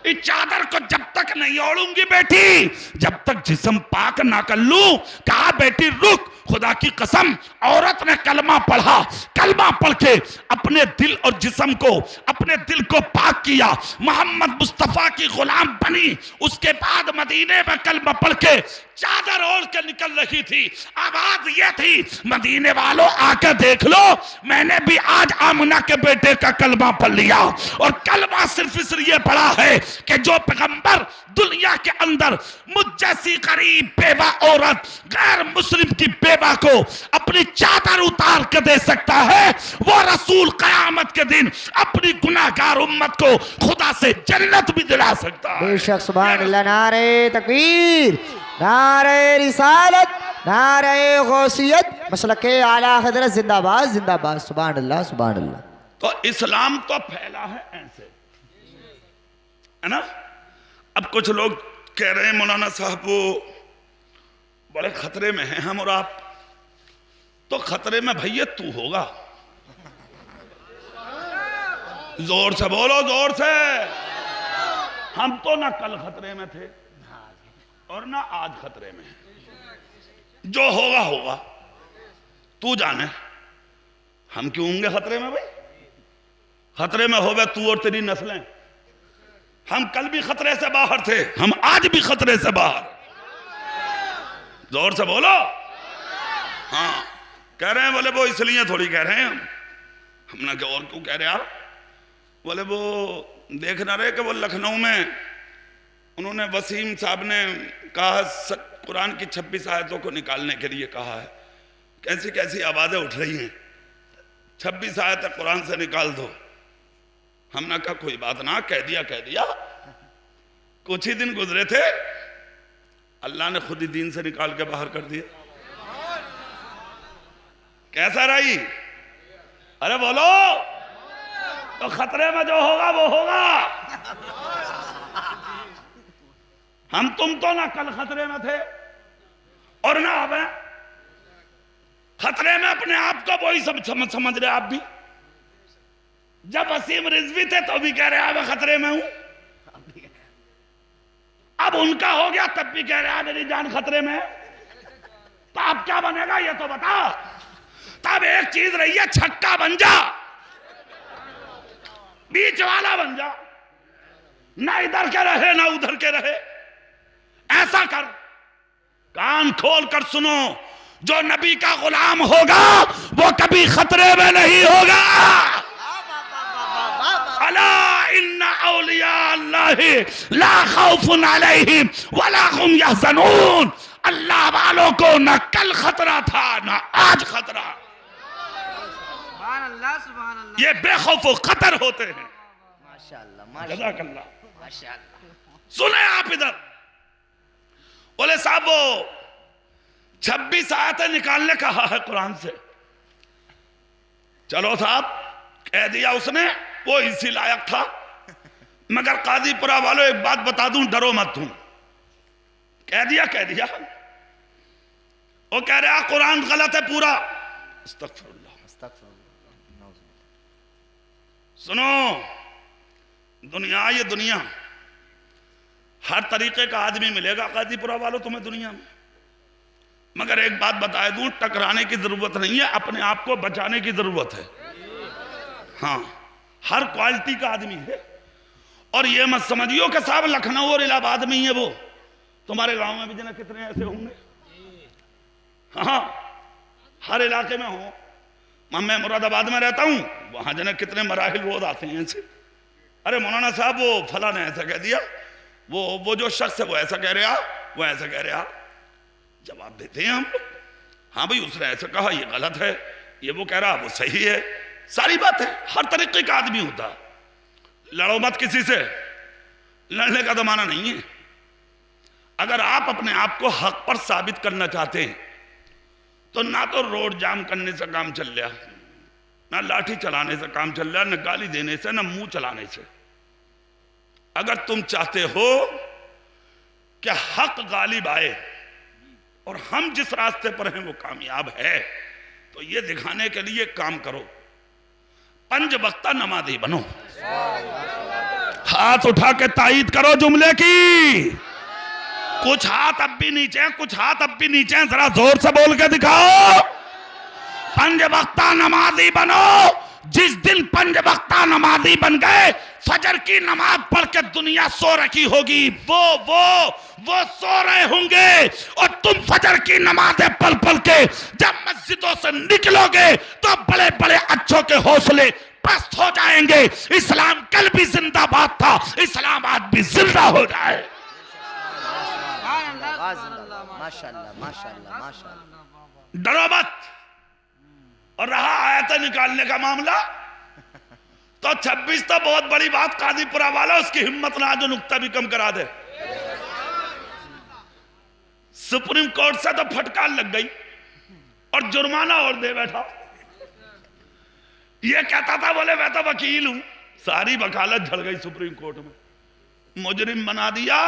इस चादर को जब तक नहीं ओढ़ूंगी बेटी, जब तक जिस्म पाक ना कर लूं। कहा बेटी रुक, खुदा की कसम, औरत ने कलमा पढ़ा, कलमा पढ़ के अपने दिल और जिस्म को, अपने दिल को पाक किया, मोहम्मद मुस्तफा की गुलाम बनी। उसके बाद मदीने में कलमा पढ़ के चादर ओढ़ के निकल रही थी। आवाज ये थी, मदीने वालों आकर देख लो, मैंने भी आज आमना के बेटे का कलमा पढ़ लिया। और कलमा सिर्फ इसलिए पढ़ा है कि जो पैगंबर दुनिया के अंदर मुझ जैसी गरीब बेवा औरत, गैर मुस्लिम की बेवा को अपनी चादर उतार के दे सकता है, वो रसूल कयामत के दिन अपनी गुनाहगार उम्मत को खुदा से जन्नत भी दिला सकता है। बेशक। सुभान अल्लाह। नारे तकबीर, नारे रिसालत, नारे गौसियत, मसलके आला हजरत जिंदाबाद जिंदाबाद। सुभान अल्लाह सुभान अल्लाह। तो इस्लाम तो फैला है ऐसे, है ना। अब कुछ लोग कह रहे हैं मौलाना साहब वो बड़े खतरे में हैं हम और आप। तो खतरे में भैया तू होगा। जोर से बोलो, जोर से। हम तो ना कल खतरे में थे और ना आज खतरे में। जो होगा होगा, तू जाने। हम क्यों होंगे खतरे में भाई? खतरे में होवे तू और तेरी नस्लें। हम कल भी खतरे से बाहर थे, हम आज भी खतरे से बाहर। जोर से बोलो। हाँ कह रहे हैं, बोले वो इसलिए थोड़ी कह रहे हैं हमने क्या और क्यों कह रहे आप? बोले वो देख ना रहे कि वो लखनऊ में उन्होंने वसीम साहब ने कहा कुरान की 26 आयतों को निकालने के लिए कहा है। कैसी कैसी आवाजें उठ रही हैं, 26 आयतें कुरान से निकाल दो। हमने कहा कोई बात ना, कह दिया कह दिया। कुछ ही दिन गुजरे थे, अल्लाह ने खुद ही दीन से निकाल के बाहर कर दिया। कैसा रही? अरे बोलो। तो खतरे में जो होगा वो होगा। हम तुम तो ना कल खतरे में थे और ना अब हैं। खतरे में अपने आप को वही सब समझ रहे आप भी। जब वसीम रिजवी थे तो भी कह रहे हैं खतरे में हूं, अब उनका हो गया तब भी कह रहे हैं मेरी जान खतरे में है। तो अब क्या बनेगा ये तो बता। तब एक चीज रही है, छक्का बन जा, बीच वाला बन जा, ना इधर के रहे ना उधर के रहे। ऐसा कर, कान खोल कर सुनो, जो नबी का गुलाम होगा वो कभी खतरे में नहीं होगा। अला इन्ना औलिया अल्लाहि ला खौफुन अलैहिम वला हुम यहज़नून। अल्लाह वालों को न कल खतरा था न आज खतरा। ये बेखौफ खतर होते हैं। माशाअल्लाह। सुने आप इधर, बोले साहब वो 26 आयतें निकालने कहा है कुरान से। चलो साहब कह दिया उसने, वो इसी लायक था। मगर कादीपुरा वालों एक बात बता दूं, डरो मत हूं। कह दिया कह दिया। वो कह रहा कुरान गलत है पूरा। अस्तगफिरुल्लाह। सुनो दुनिया, ये दुनिया हर तरीके का आदमी मिलेगा कादीपुरा वालों तुम्हें दुनिया में। मगर एक बात बता दूं, टकराने की जरूरत नहीं है, अपने आप को बचाने की जरूरत है। हाँ हर क्वालिटी का आदमी है। और ये मत समझियो कि साहब लखनऊ और इलाहाबाद में ही है वो, तुम्हारे गांव में भी जना कितने ऐसे होंगे। हाँ हर इलाके में हो। मैं मुरादाबाद में रहता हूं, वहां जना कितने मराहिल रोज आते हैं ऐसे। अरे मौलाना साहब वो फला ने ऐसा कह दिया, वो जो शख्स है वो ऐसा कह रहा, वो ऐसा कह रहा। जवाब देते हैं हम, हाँ भाई उसने ऐसा कहा, ये गलत है, ये वो कह रहा वो सही है। सारी बात है, हर तरीके का आदमी होता। लड़ो मत किसी से, लड़ने का जमाना नहीं है। अगर आप अपने आप को हक पर साबित करना चाहते हैं तो ना तो रोड जाम करने से काम चल रहा, ना लाठी चलाने से काम चल रहा, ना गाली देने से, ना मुंह चलाने से। अगर तुम चाहते हो कि हक गालिब आए और हम जिस रास्ते पर हैं वो कामयाब है, तो ये दिखाने के लिए काम करो, 5 वक्ता नमाजी बनो। हाथ उठा के तायीद करो जुमले की। कुछ हाथ अब भी नीचे, कुछ हाथ अब भी नीचे, जरा जोर से बोल के दिखाओ। 5 वक्ता नमाजी बनो। जिस दिन 5 वक्ता नमाजी बन गए, फजर की नमाज पढ़ के दुनिया सो रखी होगी, वो सो रहे होंगे और तुम फजर की नमाजें पढ़ पढ़ के जब मस्जिदों से निकलोगे तो बड़े बड़े अच्छों के हौसले पस्त हो जाएंगे। इस्लाम कल भी जिंदाबाद था, इस्लाम आज भी जिंदा हो जाए। माशाअल्लाह माशाअल्लाह माशाअल्लाह। डरो मत। और रहा आयतें निकालने का मामला, तो 26 तो बहुत बड़ी बात, कादीपुरा वाला उसकी हिम्मत ना जो नुक्ता भी कम करा दे। सुप्रीम कोर्ट से तो फटकार लग गई और जुर्माना और दे बैठा। ये कहता था बोले मैं तो वकील हूं, सारी वकालत झड़ गई सुप्रीम कोर्ट में। मुजरिम बना दिया,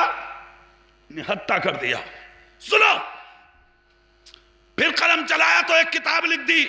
निहत्ता कर दिया। सुनो, फिर कलम चलाया तो एक किताब लिख दी।